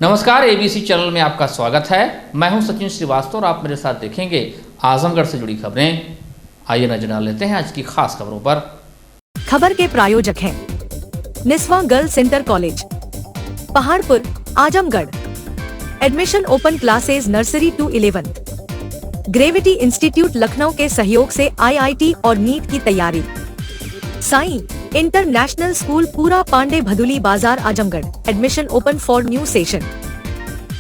नमस्कार, ABC channel में आपका स्वागत है। मैं हूं सचिन श्रीवास्तव और आप मेरे साथ देखेंगे आजमगढ़ से जुड़ी खबरें। आइए नजर डाल लेते हैं आज की खास खबरों पर। खबर के प्रायोजक हैं Niswa girls inter college, Paharpur, Azamgarh. Admission open classes nursery to 11th। Gravity institute Lucknow के सहयोग से आईआईटी और नीट की तैयारी। साई इंटरनेशनल स्कूल पूरा Pandey Bhaduli Bazar Azamgarh. Admission open for new session.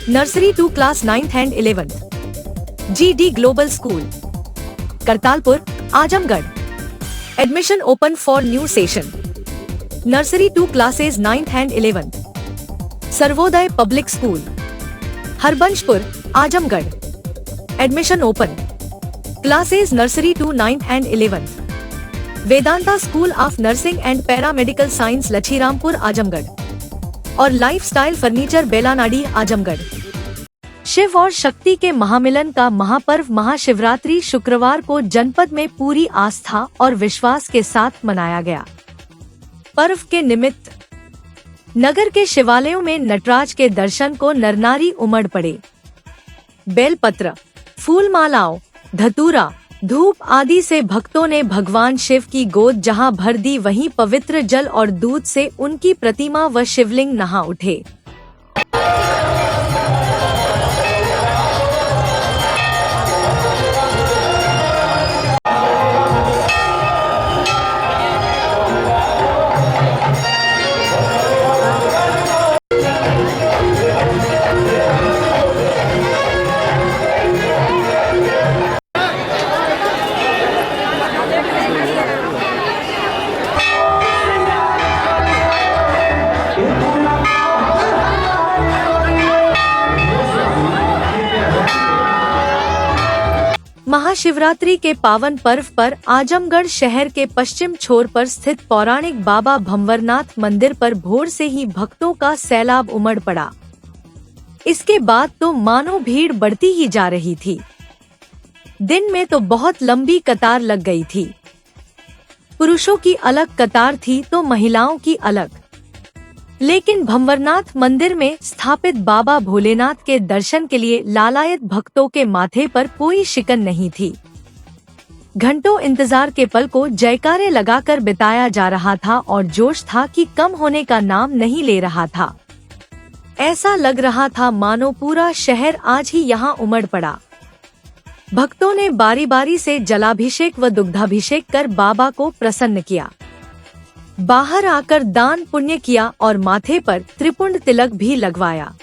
Nursery to class 9th and 11th। GD global school, Kartalpur, Azamgarh. Admission open for new session. Nursery to classes 9th and 11th। Sarvodaya public school, Harbanshpur, Azamgarh. Admission open classes nursery to 9th and 11th। Vedanta school of nursing and paramedical science Lachhirampur, Azamgarh. और lifestyle furniture Belanadi, Azamgarh. Shiv और शक्ति के महामिलन का महापर्व महाशिवरात्रि शुक्रवार को जनपद में पूरी आस्था और विश्वास के साथ मनाया गया। पर्व के निमित्त नगर के शिवालयों में नटराज के दर्शन को नरनारी उमड़ पड़े। बेलपत्र, फूलमालाओं, धतूरा, धूप आदि से भक्तों ने भगवान शिव की गोद जहां भर दी, वहीं पवित्र जल और दूध से उनकी प्रतिमा व शिवलिंग नहा उठे। महाशिवरात्रि के पावन पर्व पर आजमगढ़ शहर के पश्चिम छोर पर स्थित पौराणिक बाबा भंवरनाथ मंदिर पर भोर से ही भक्तों का सैलाब उमड़ पड़ा। इसके बाद तो मानो भीड़ बढ़ती ही जा रही थी। दिन में तो बहुत लंबी कतार लग गई थी। पुरुषों की अलग कतार थी तो महिलाओं की अलग। लेकिन भंवरनाथ मंदिर में स्थापित बाबा भोलेनाथ के दर्शन के लिए लालायत भक्तों के माथे पर कोई शिकन नहीं थी। घंटों इंतजार के पल को जयकारे लगाकर बिताया जा रहा था और जोश था कि कम होने का नाम नहीं ले रहा था। ऐसा लग रहा था मानो पूरा शहर आज ही यहाँ उमड़ पड़ा। भक्तों ने बारी बारी से जलाभिषेक व दुग्धाभिषेक कर बाबा को प्रसन्न किया। बाहर आकर दान पुण्य किया और माथे पर त्रिपुंड तिलक भी लगवाया।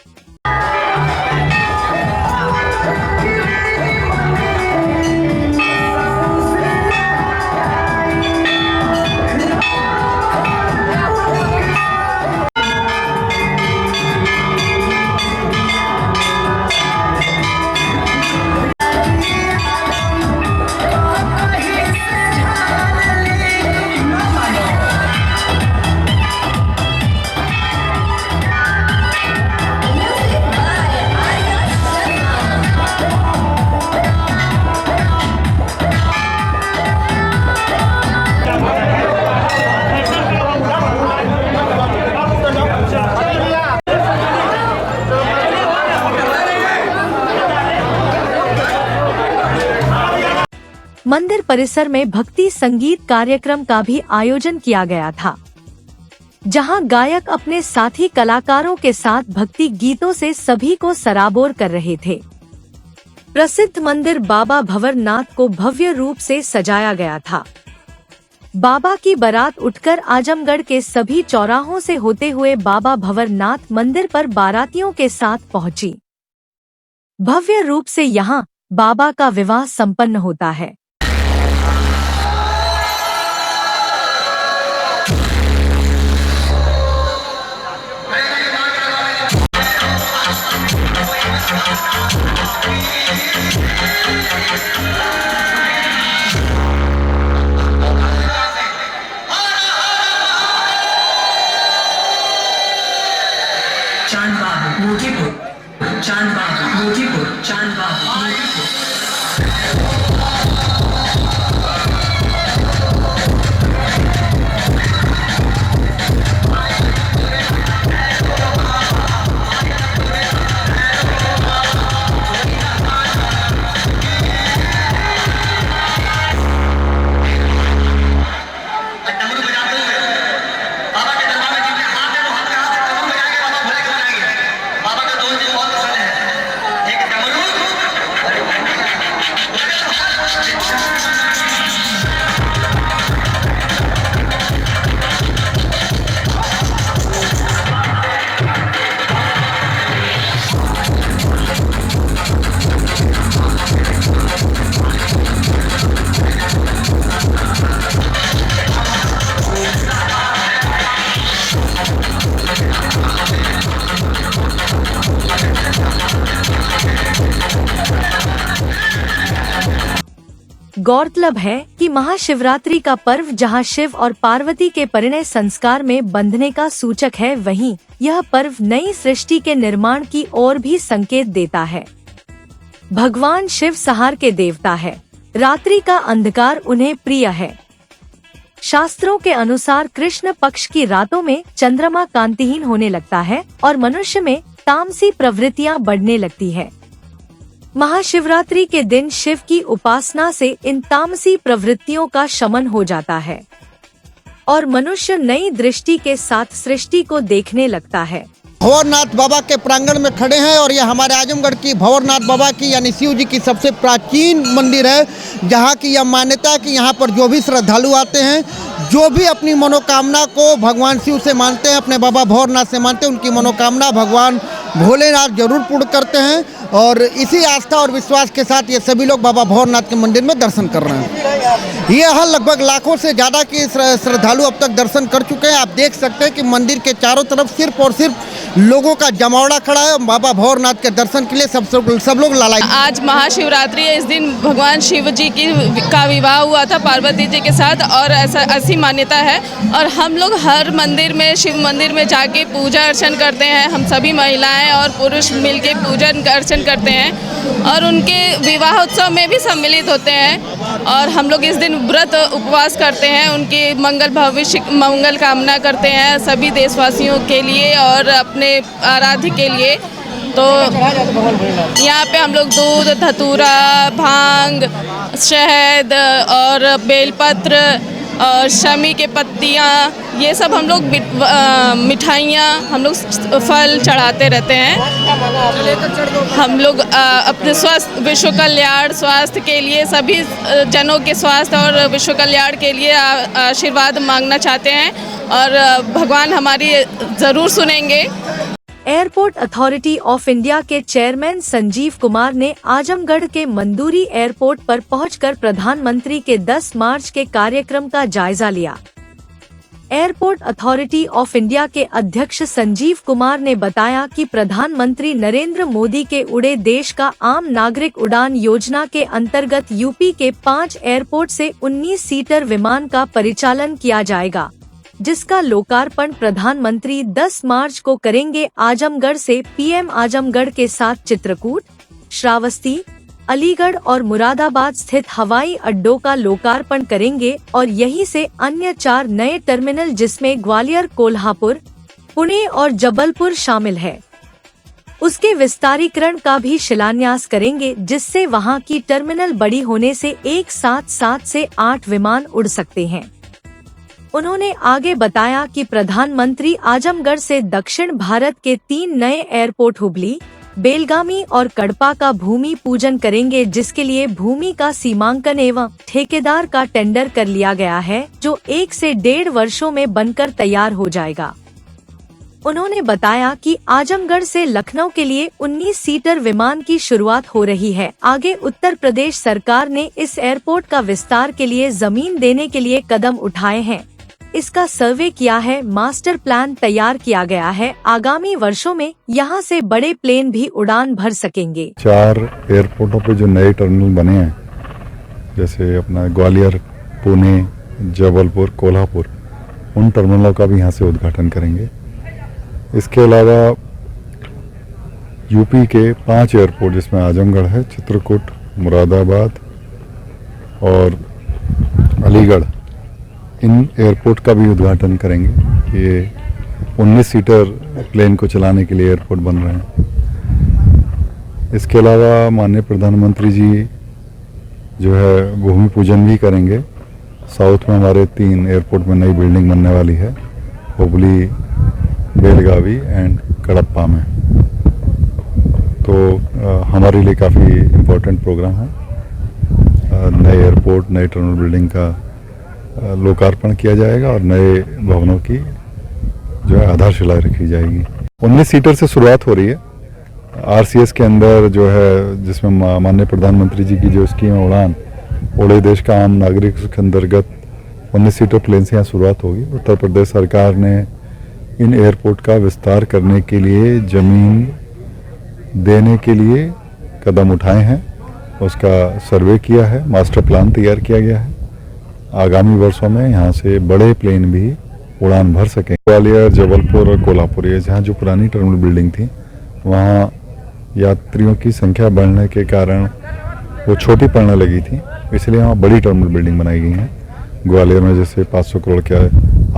मंदिर परिसर में भक्ति संगीत कार्यक्रम का भी आयोजन किया गया था, जहां गायक अपने साथी कलाकारों के साथ भक्ति गीतों से सभी को सराबोर कर रहे थे। प्रसिद्ध मंदिर बाबा भंवरनाथ को भव्य रूप से सजाया गया था। बाबा की बारात उठकर आजमगढ़ के सभी चौराहों से होते हुए बाबा भंवरनाथ मंदिर पर बारातियों के साथ पहुंची। भव्य रूप से यहां बाबा का विवाह संपन्न होता है। चांदबाग मोतीपुर, चांदबाग मोतीपुर, चांदबाग मोतीपुर। गौरतलब है कि महाशिवरात्रि का पर्व जहां शिव और पार्वती के परिणय संस्कार में बंधने का सूचक है, वहीं यह पर्व नई सृष्टि के निर्माण की ओर भी संकेत देता है। भगवान शिव संहार के देवता है। रात्रि का अंधकार उन्हें प्रिय है। शास्त्रों के अनुसार कृष्ण पक्ष की रातों में चंद्रमा कांतिहीन होने लगता है और मनुष्य में तामसी प्रवृत्तियां बढ़ने लगती है। महाशिवरात्रि के दिन शिव की उपासना से इन तामसी प्रवृत्तियों का शमन हो जाता है और मनुष्य नई दृष्टि के साथ सृष्टि को देखने लगता है। भंवरनाथ बाबा के प्रांगण में खड़े हैं और यह हमारे आजमगढ़ की भंवरनाथ बाबा की यानी शिव जी की सबसे प्राचीन मंदिर है, जहां की यह मान्यता है कि यहां पर जो भी श्रद्धालु आते हैं, जो भी अपनी मनोकामना को भगवान शिव से मानते हैं, अपने बाबा भंवरनाथ से मानते हैं, उनकी मनोकामना भगवान भोलेनाथ जरूर पूर्ण करते हैं। और इसी आस्था और विश्वास के साथ ये सभी लोग बाबा भंवरनाथ के मंदिर में दर्शन कर रहे हैं। ये यहाँ लगभग लाखों से ज़्यादा के श्रद्धालु अब तक दर्शन कर चुके हैं। आप देख सकते हैं कि मंदिर के चारों तरफ सिर्फ और सिर्फ लोगों का जमावड़ा खड़ा है। बाबा भंवरनाथ के दर्शन के लिए सब लोग लालायित। आज महाशिवरात्रि है। इस दिन भगवान शिव जी का विवाह हुआ था पार्वती जी के साथ और ऐसी मान्यता है। और हम लोग हर मंदिर में, शिव मंदिर में जाके पूजा अर्चन करते हैं। हम सभी महिलाएं और पुरुष मिलके पूजन अर्चन करते हैं और उनके विवाह उत्सव में भी सम्मिलित होते हैं। और हम लोग इस दिन व्रत उपवास करते हैं, उनके भविष्य मंगल कामना करते हैं सभी देशवासियों के लिए और अपने आराध्य के लिए। तो यहाँ पे हम लोग दूध, धतूरा, भांग, शहद और बेलपत्र और शमी के पत्तियाँ, ये सब हम लोग मिठाइयाँ, हम लोग फल चढ़ाते रहते हैं। हम लोग अपने विश्व कल्याण, स्वास्थ्य के लिए, सभी जनों के स्वास्थ्य और विश्व कल्याण के लिए आशीर्वाद मांगना चाहते हैं और भगवान हमारी ज़रूर सुनेंगे। एयरपोर्ट अथॉरिटी ऑफ इंडिया के चेयरमैन संजीव कुमार ने आजमगढ़ के मंदूरी एयरपोर्ट पर पहुंचकर प्रधानमंत्री के 10 मार्च के कार्यक्रम का जायजा लिया। एयरपोर्ट अथॉरिटी ऑफ इंडिया के अध्यक्ष संजीव कुमार ने बताया कि प्रधानमंत्री नरेंद्र मोदी के उड़े देश का आम नागरिक उड़ान योजना के अंतर्गत यूपी के 5 एयरपोर्ट से 19 सीटर विमान का परिचालन किया जाएगा, जिसका लोकार्पण प्रधानमंत्री 10 मार्च को करेंगे। आजमगढ़ से पीएम आजमगढ़ के साथ चित्रकूट, श्रावस्ती, अलीगढ़ और मुरादाबाद स्थित हवाई अड्डों का लोकार्पण करेंगे और यहीं से अन्य 4 नए टर्मिनल जिसमें ग्वालियर, कोल्हापुर, पुणे और जबलपुर शामिल है, उसके विस्तारीकरण का भी शिलान्यास करेंगे, जिससे वहां की टर्मिनल बड़ी होने से एक साथ 7 से 8 विमान उड़ सकते हैं। उन्होंने आगे बताया कि प्रधानमंत्री आजमगढ़ से दक्षिण भारत के 3 नए एयरपोर्ट हुबली, बेलगामी और कड़पा का भूमि पूजन करेंगे, जिसके लिए भूमि का सीमांकन एवं ठेकेदार का टेंडर कर लिया गया है, जो 1 से 1.5 वर्षों में बनकर तैयार हो जाएगा। उन्होंने बताया कि आजमगढ़ से लखनऊ के लिए 19 सीटर विमान की शुरुआत हो रही है। आगे उत्तर प्रदेश सरकार ने इस एयरपोर्ट का विस्तार के लिए जमीन देने के लिए कदम उठाए हैं। इसका सर्वे किया है, मास्टर प्लान तैयार किया गया है। आगामी वर्षों में यहाँ से बड़े प्लेन भी उड़ान भर सकेंगे। 4 एयरपोर्टों पे जो नए टर्मिनल बने हैं, जैसे अपना ग्वालियर, पुणे, जबलपुर, कोल्हापुर, उन टर्मिनलों का भी यहाँ से उद्घाटन करेंगे। इसके अलावा यूपी के 5 एयरपोर्ट जिसमें आजमगढ़ है, चित्रकूट, मुरादाबाद और अलीगढ़, इन एयरपोर्ट का भी उद्घाटन करेंगे। ये 19 सीटर प्लेन को चलाने के लिए एयरपोर्ट बन रहे हैं। इसके अलावा माननीय प्रधानमंत्री जी जो है भूमि पूजन भी करेंगे। साउथ में हमारे 3 एयरपोर्ट में नई बिल्डिंग बनने वाली है, हुबली, बेलगावी एंड कड़प्पा में। तो हमारे लिए काफ़ी इम्पोर्टेंट प्रोग्राम है। नए एयरपोर्ट, नए टर्मिनल बिल्डिंग का लोकार्पण किया जाएगा और नए भवनों की जो है आधारशिला रखी जाएगी। 19 सीटर से शुरुआत हो रही है। आरसीएस के अंदर जो है, जिसमें माननीय प्रधानमंत्री जी की जो स्कीम है उड़ान, उड़े देश का आम नागरिक, के अंतर्गत 19 सीटर प्लेन से यहाँ शुरुआत होगी। उत्तर प्रदेश सरकार ने इन एयरपोर्ट का विस्तार करने के लिए जमीन देने के लिए कदम उठाए हैं उसका सर्वे किया है, मास्टर प्लान तैयार किया गया है। आगामी वर्षों में यहाँ से बड़े प्लेन भी उड़ान भर सकें। ग्वालियर, जबलपुर और कोल्हापुर, ये जहाँ जो पुरानी टर्मिनल बिल्डिंग थी, वहाँ यात्रियों की संख्या बढ़ने के कारण वो छोटी पड़ने लगी थी, इसलिए वहाँ बड़ी टर्मिनल बिल्डिंग बनाई गई हैं। ग्वालियर में जैसे 500 करोड़ के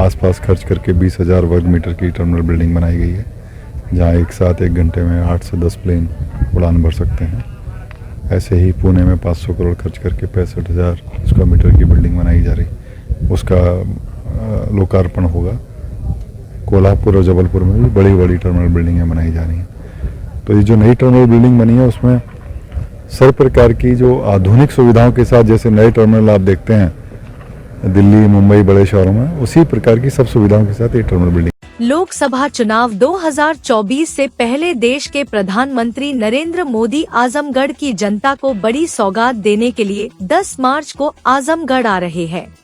आसपास खर्च करके 20,000 वर्ग मीटर की टर्मिनल बिल्डिंग बनाई गई है, जहाँ एक साथ 1 घंटे में 8 से 10 प्लेन उड़ान भर सकते हैं। ऐसे ही पुणे में 500 करोड़ खर्च करके 65,000 स्क्वायर मीटर की बिल्डिंग बनाई जा रही, उसका लोकार्पण होगा। कोल्हापुर और जबलपुर में भी बड़ी बड़ी टर्मिनल बिल्डिंगें बनाई जा रही हैं। तो ये जो नई टर्मिनल बिल्डिंग बनी है उसमें सब प्रकार की जो आधुनिक सुविधाओं के साथ, जैसे नए टर्मिनल आप देखते हैं दिल्ली, मुंबई, बड़े शहरों में, उसी प्रकार की सब सुविधाओं के साथ ये टर्मिनल बिल्डिंग। लोकसभा चुनाव 2024 से पहले देश के प्रधानमंत्री नरेंद्र मोदी आजमगढ़ की जनता को बड़ी सौगात देने के लिए 10 मार्च को आजमगढ़ आ रहे हैं।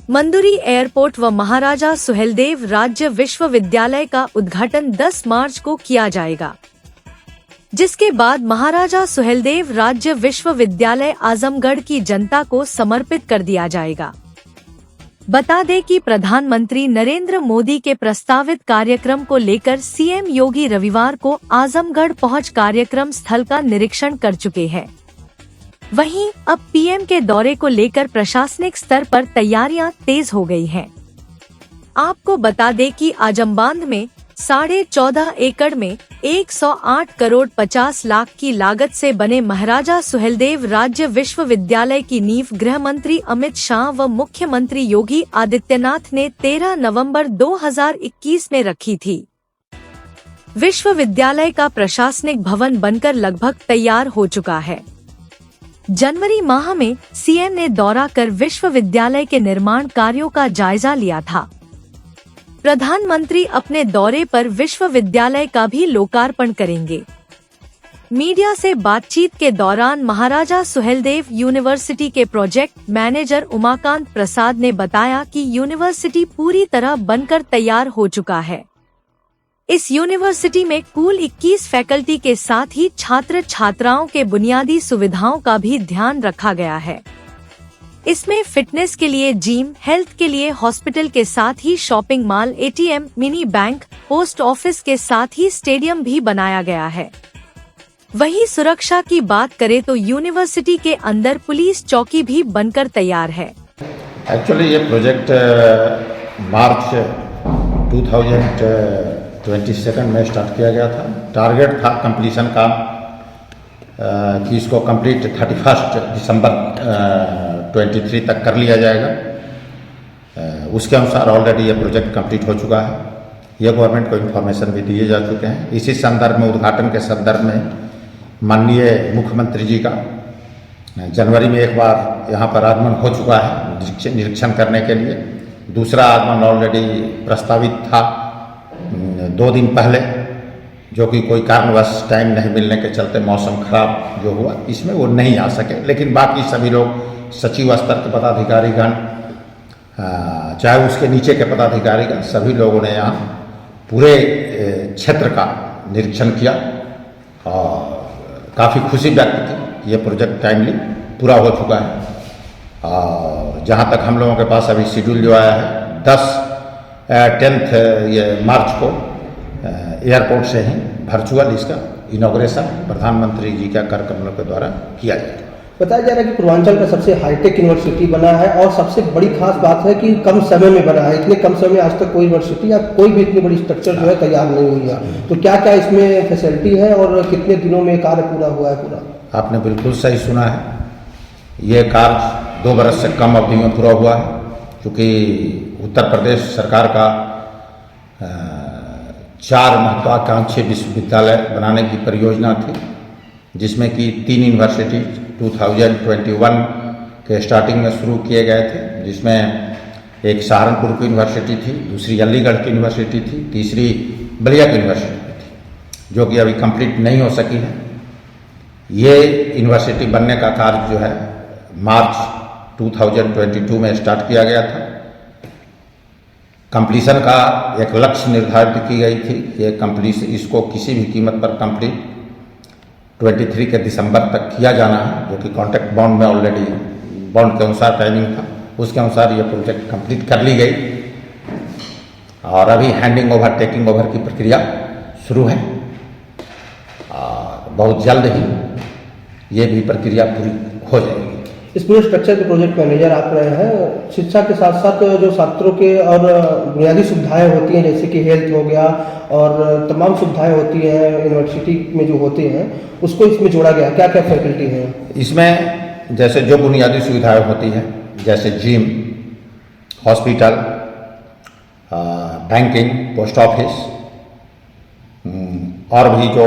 मंदुरी एयरपोर्ट व महाराजा सुहेलदेव राज्य विश्वविद्यालय का उद्घाटन 10 मार्च को किया जाएगा, जिसके बाद महाराजा सुहेलदेव राज्य विश्वविद्यालय आजमगढ़ की जनता को समर्पित कर दिया जाएगा। बता दें कि प्रधानमंत्री नरेंद्र मोदी के प्रस्तावित कार्यक्रम को लेकर सीएम योगी रविवार को आजमगढ़ पहुंच कार्यक्रम स्थल का निरीक्षण कर चुके हैं। वहीं अब पीएम के दौरे को लेकर प्रशासनिक स्तर पर तैयारियां तेज हो गई हैं। आपको बता दें कि आजमबांध में 14.5 एकड़ में 108 करोड़ 50 लाख की लागत से बने महाराजा सुहेलदेव राज्य विश्वविद्यालय की नींव गृह मंत्री अमित शाह व मुख्यमंत्री योगी आदित्यनाथ ने 13 नवंबर 2021 में रखी थी। विश्वविद्यालय का प्रशासनिक भवन बनकर लगभग तैयार हो चुका है। जनवरी माह में सीएम ने दौरा कर विश्वविद्यालय के निर्माण कार्यों का जायजा लिया था। प्रधानमंत्री अपने दौरे पर विश्वविद्यालय का भी लोकार्पण करेंगे। मीडिया से बातचीत के दौरान महाराजा सुहेलदेव यूनिवर्सिटी के प्रोजेक्ट मैनेजर उमाकांत प्रसाद ने बताया कि यूनिवर्सिटी पूरी तरह बनकर तैयार हो चुका है। इस यूनिवर्सिटी में कुल 21 फैकल्टी के साथ ही छात्र छात्राओं के बुनियादी सुविधाओं का भी ध्यान रखा गया है। इसमें फिटनेस के लिए जिम, हेल्थ के लिए हॉस्पिटल के साथ ही shopping mall, ATM, mini bank, post office के साथ ही स्टेडियम भी बनाया गया है। वहीं सुरक्षा की बात करें तो यूनिवर्सिटी के अंदर पुलिस चौकी भी बनकर तैयार है। एक्चुअली ये प्रोजेक्ट मार्च 2022 में स्टार्ट किया गया था। टारगेट था कंप्लीशन का कि इसको कंप्लीट 31 दिसंबर 23 तक कर लिया जाएगा। उसके अनुसार ऑलरेडी ये प्रोजेक्ट कंप्लीट हो चुका है। ये गवर्नमेंट को इन्फॉर्मेशन भी दिए जा चुके हैं। इसी संदर्भ में, उद्घाटन के संदर्भ में माननीय मुख्यमंत्री जी का जनवरी में एक बार यहाँ पर आगमन हो चुका है निरीक्षण करने के लिए। दूसरा आगमन ऑलरेडी प्रस्तावित था 2 दिन पहले, जो कि कोई कारणवश टाइम नहीं मिलने के चलते, मौसम खराब जो हुआ, इसमें वो नहीं आ सके। लेकिन बाकी सभी लोग, सचिव स्तर के पदाधिकारीगण, चाहे उसके नीचे के पदाधिकारीगण, सभी लोगों ने यहाँ पूरे क्षेत्र का निरीक्षण किया और काफ़ी खुशी व्यक्त की। ये प्रोजेक्ट टाइमली पूरा हो चुका है। और जहाँ तक हम लोगों के पास अभी शेड्यूल जो आया है, 10 ये मार्च को एयरपोर्ट से ही वर्चुअल इसका इनॉग्रेशन प्रधानमंत्री जी का कर कमलों के द्वारा किया जाएगा। बताया जा रहा है कि पूर्वांचल का सबसे हाईटेक यूनिवर्सिटी बना है और सबसे बड़ी खास बात है कि कम समय में बना है। इतने कम समय में आज तक कोई यूनिवर्सिटी या कोई भी इतनी बड़ी स्ट्रक्चर जो है तैयार नहीं हुई है। तो क्या क्या इसमें फैसिलिटी है और कितने दिनों में कार्य पूरा हुआ है? पूरा आपने बिल्कुल सही सुना है। ये कार्य 2 बरस से कम अवधि में पूरा हुआ है, क्योंकि उत्तर प्रदेश सरकार का 4 महत्वाकांक्षी विश्वविद्यालय बनाने की परियोजना थी, जिसमें कि 3 यूनिवर्सिटी 2021 के स्टार्टिंग में शुरू किए गए थे, जिसमें एक सहारनपुर की यूनिवर्सिटी थी, दूसरी अलीगढ़ की यूनिवर्सिटी थी, तीसरी बलिया की यूनिवर्सिटी थी, जो कि अभी कंप्लीट नहीं हो सकी है। ये यूनिवर्सिटी बनने का कार्य जो है मार्च 2022 में स्टार्ट किया गया था। कंप्लीशन का एक लक्ष्य निर्धारित की गई थी कि इसको किसी भी कीमत पर कंप्लीट 23 के दिसंबर तक किया जाना है, जो कि कॉन्ट्रैक्ट बॉन्ड में ऑलरेडी बॉन्ड के अनुसार टाइमिंग था, उसके अनुसार ये प्रोजेक्ट कंप्लीट कर ली गई और अभी हैंडिंग ओवर टेकिंग ओवर की प्रक्रिया शुरू है और बहुत जल्द ही ये भी प्रक्रिया पूरी हो जाएगी। इस पूरे स्ट्रक्चर के प्रोजेक्ट मैनेजर आप रहे हैं। शिक्षा के साथ साथ जो छात्रों के और बुनियादी सुविधाएं होती हैं जैसे कि हेल्थ हो गया और तमाम सुविधाएं होती हैं यूनिवर्सिटी में जो होती हैं, उसको इसमें जोड़ा गया। क्या क्या फैकल्टी है इसमें? जैसे जो बुनियादी सुविधाएं होती हैं जैसे gym, hospital, banking, post office और भी जो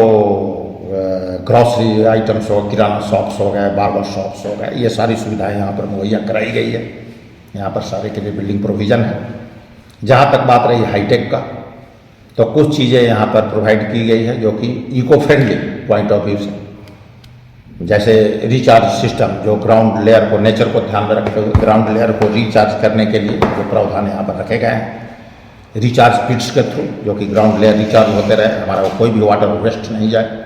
ग्रॉसरी आइटम्स हो, किराना शॉप्स हो गए, बार्बर शॉप्स हो गए, ये सारी सुविधाएं यहाँ पर मुहैया कराई गई है। यहाँ पर सारे के लिए बिल्डिंग प्रोविज़न है। जहाँ तक बात रही हाईटेक का, तो कुछ चीज़ें यहाँ पर प्रोवाइड की गई है जो कि eco friendly point of view से, जैसे रिचार्ज सिस्टम जो ग्राउंड लेयर को, नेचर को ध्यान में रखते हुए ग्राउंड लेयर को रिचार्ज करने के लिए जो प्रावधान यहाँ पर रखे गए हैं, रिचार्ज पिट्स के थ्रू जो कि ग्राउंड लेयर रिचार्ज होते रहे, हमारा कोई भी वाटर वेस्ट नहीं जाए।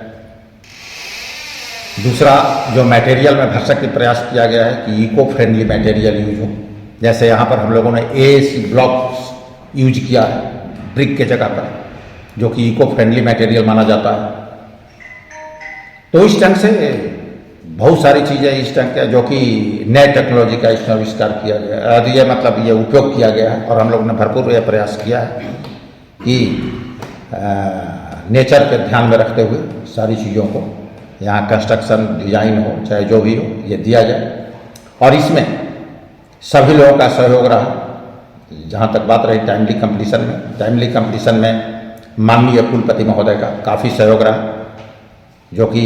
दूसरा, जो मटेरियल में भरसक के प्रयास किया गया है कि इको फ्रेंडली मटेरियल यूज हो। जैसे यहाँ पर हम लोगों ने AAC ब्लॉक यूज किया है ब्रिक के जगह पर, जो कि इको फ्रेंडली मटेरियल माना जाता है। तो इस ढंग से बहुत सारी चीज़ें इस ढंग के जो कि नए टेक्नोलॉजी का इसमें आविष्कार किया गया है और ये मतलब ये उपयोग किया गया है और हम लोगों ने भरपूर ये प्रयास किया है कि नेचर के ध्यान में रखते हुए सारी चीज़ों को यहाँ कंस्ट्रक्शन डिजाइन हो चाहे जो भी हो ये दिया जाए और इसमें सभी लोगों का सहयोग रहा। जहाँ तक बात रही टाइमली कंप्लीशन में माननीय कुलपति महोदय का काफ़ी सहयोग रहा, जो कि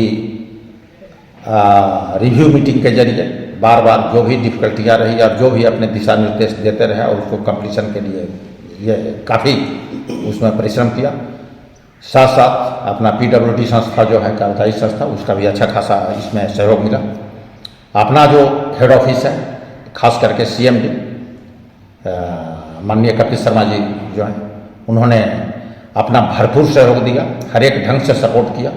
रिव्यू मीटिंग के जरिए बार बार जो भी डिफ़िकल्टियाँ रही और जो भी अपने दिशा निर्देश देते रहे और उसको कंप्लीशन के लिए ये काफ़ी उसमें परिश्रम किया। साथ साथ अपना PWD संस्था जो है कार्यदायी संस्था, उसका भी अच्छा खासा इसमें सहयोग मिला। अपना जो हेड ऑफिस है खास करके CMD माननीय कपिल शर्मा जी जो हैं, उन्होंने अपना भरपूर सहयोग दिया, हर एक ढंग से सपोर्ट किया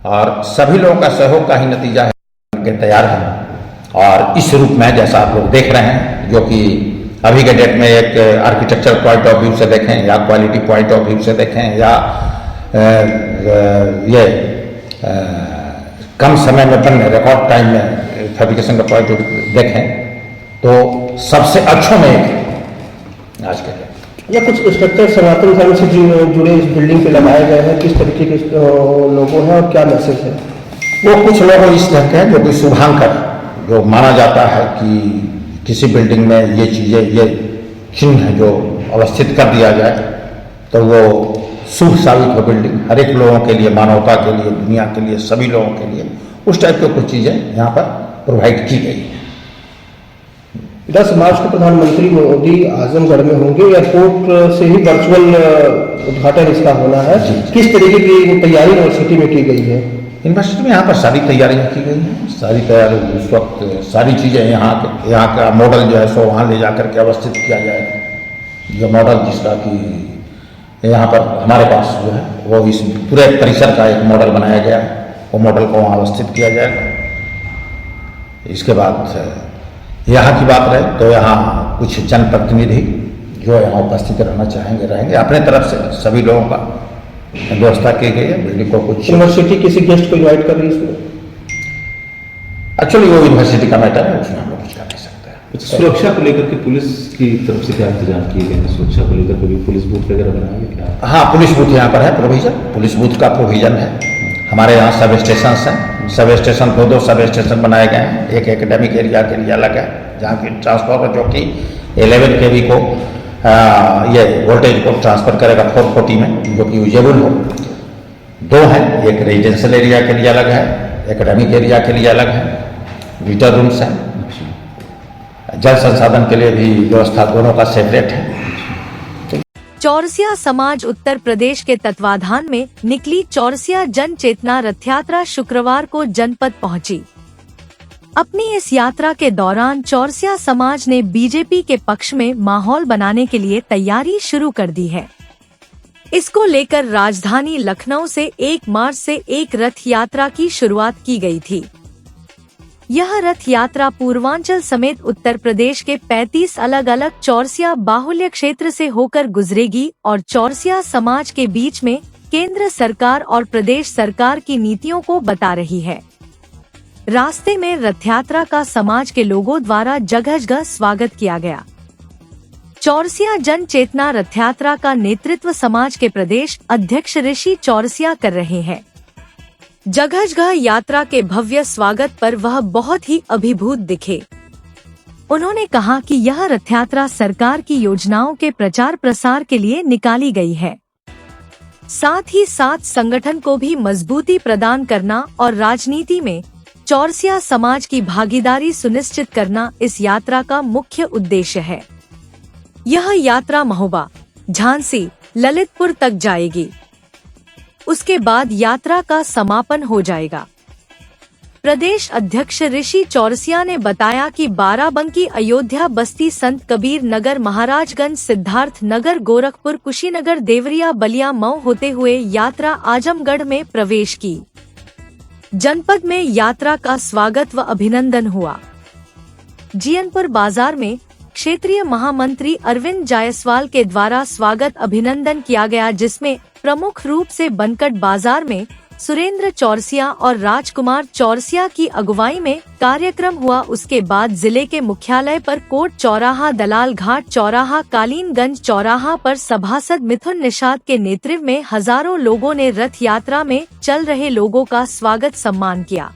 और सभी लोगों का सहयोग का ही नतीजा है कि तैयार है। और इस रूप में जैसा आप लोग देख रहे हैं, जो कि अभी के डेट में एक आर्किटेक्चर पॉइंट ऑफ व्यू से देखें या क्वालिटी पॉइंट ऑफ व्यू से देखें या ये कम समय में बनने रिकॉर्ड टाइम में फैब्रिकेशन का पॉइंट ऑफ व्यू देखें तो सबसे अच्छों में एक आज के लिए। या कुछ स्ट्रक्चर सनातन धर्म से जुड़े इस बिल्डिंग पे लगाए गए हैं, किस तरीके के लोगों हैं और क्या मैसेज है? वो कुछ लोग इस ढंग के हैं जो कि शुभांकर, जो माना जाता है कि किसी बिल्डिंग में ये चीज़ें, ये चिन्ह जो अवस्थित कर दिया जाए तो वो शुभ साबित हो बिल्डिंग, हर एक लोगों के लिए, मानवता के लिए, दुनिया के लिए, सभी लोगों के लिए, उस टाइप की कुछ चीज़ें यहाँ पर प्रोवाइड की गई हैं। 10 मार्च को प्रधानमंत्री मोदी आजमगढ़ में होंगे। एयरपोर्ट से ही वर्चुअल उद्घाटन इसका होना है। किस तरीके की तैयारी यूनिवर्सिटी में की गई है? यूनिवर्सिटी में यहाँ पर सारी तैयारियाँ की गई हैं, सारी तैयारी उस वक्त सारी चीज़ें यहाँ का मॉडल जो है सो वहाँ ले जाकर के अवस्थित किया जाएगा। ये मॉडल जिसका कि यहाँ पर हमारे पास जो है वो इस पूरे परिसर का एक मॉडल बनाया गया है, वो मॉडल को वहाँ अवस्थित किया जाएगा। इसके बाद यहाँ की बात रहे तो यहाँ कुछ जनप्रतिनिधि जो यहाँ उपस्थित रहना चाहेंगे रहेंगे। अपने तरफ से सभी लोगों का व्यवस्था की गई है। बिल्डिंग को कुछ यूनिवर्सिटी किसी गेस्ट को इन्वाइट कर रही है इसमें? एक्चुअली वो यूनिवर्सिटी का मैटर है, उसमें हम लोग कुछ कर नहीं सकते हैं। सुरक्षा को लेकर के पुलिस की तरफ से क्या इंतजाम किए गए हैं? सुरक्षा को लेकर कभी पुलिस बूथ वगैरह बनाएंगे क्या? हाँ, पुलिस बूथ यहाँ पर है, प्रोविजन पुलिस बूथ का प्रोविजन है। हमारे यहाँ सब स्टेशन हैं, सब स्टेशन 2 सब स्टेशन बनाए गए हैं। एक एकेडमिक एरिया के लिए अलग है जहाँ की ट्रांसफार्मर जो कि 11 kV को ये वोल्टेज को ट्रांसफ़र करेगा 440 में, जो कि यूजेबल हो। 2 हैं, एक रेजिडेंशियल एरिया के लिए अलग है, एकेडमिक एरिया के लिए अलग है, मीटर रूम्स हैं। जल संसाधन के लिए भी व्यवस्था दोनों का सेपरेट है। चौरसिया समाज उत्तर प्रदेश के तत्वाधान में निकली चौरसिया जन चेतना रथ यात्रा शुक्रवार को जनपद पहुंची। अपनी इस यात्रा के दौरान चौरसिया समाज ने बीजेपी के पक्ष में माहौल बनाने के लिए तैयारी शुरू कर दी है। इसको लेकर राजधानी लखनऊ से 1 मार्च से एक रथ यात्रा की शुरुआत की गई थी। यह रथ यात्रा पूर्वांचल समेत उत्तर प्रदेश के 35 अलग अलग चौरसिया बाहुल्य क्षेत्र से होकर गुजरेगी और चौरसिया समाज के बीच में केंद्र सरकार और प्रदेश सरकार की नीतियों को बता रही है। रास्ते में रथ यात्रा का समाज के लोगों द्वारा जगह जगह स्वागत किया गया। चौरसिया जन चेतना रथ यात्रा का नेतृत्व समाज के प्रदेश अध्यक्ष ऋषि चौरसिया कर रहे हैं। जगह जगह यात्रा के भव्य स्वागत पर वह बहुत ही अभिभूत दिखे। उन्होंने कहा कि यह रथ यात्रा सरकार की योजनाओं के प्रचार प्रसार के लिए निकाली गई है। साथ ही साथ संगठन को भी मजबूती प्रदान करना और राजनीति में चौरसिया समाज की भागीदारी सुनिश्चित करना इस यात्रा का मुख्य उद्देश्य है। यह यात्रा महोबा, झांसी, ललितपुर तक जाएगी। उसके बाद यात्रा का समापन हो जाएगा। प्रदेश अध्यक्ष ऋषि चौरसिया ने बताया कि बाराबंकी, अयोध्या, बस्ती, संत कबीर नगर, महाराजगंज, सिद्धार्थ नगर, गोरखपुर, कुशीनगर, देवरिया, बलिया, मऊ होते हुए यात्रा आजमगढ़ में प्रवेश की। जनपद में यात्रा का स्वागत व अभिनंदन हुआ। जियनपुर बाजार में क्षेत्रीय महामंत्री अरविंद जायसवाल के द्वारा स्वागत अभिनंदन किया गया, जिसमें प्रमुख रूप से बनकट बाजार में सुरेंद्र चौरसिया और राजकुमार चौरसिया की अगुवाई में कार्यक्रम हुआ। उसके बाद जिले के मुख्यालय पर कोट चौराहा, दलाल घाट चौराहा, कालीनगंज चौराहा पर सभासद मिथुन निषाद के नेतृत्व में हजारों लोगों ने रथ यात्रा में चल रहे लोगों का स्वागत सम्मान किया।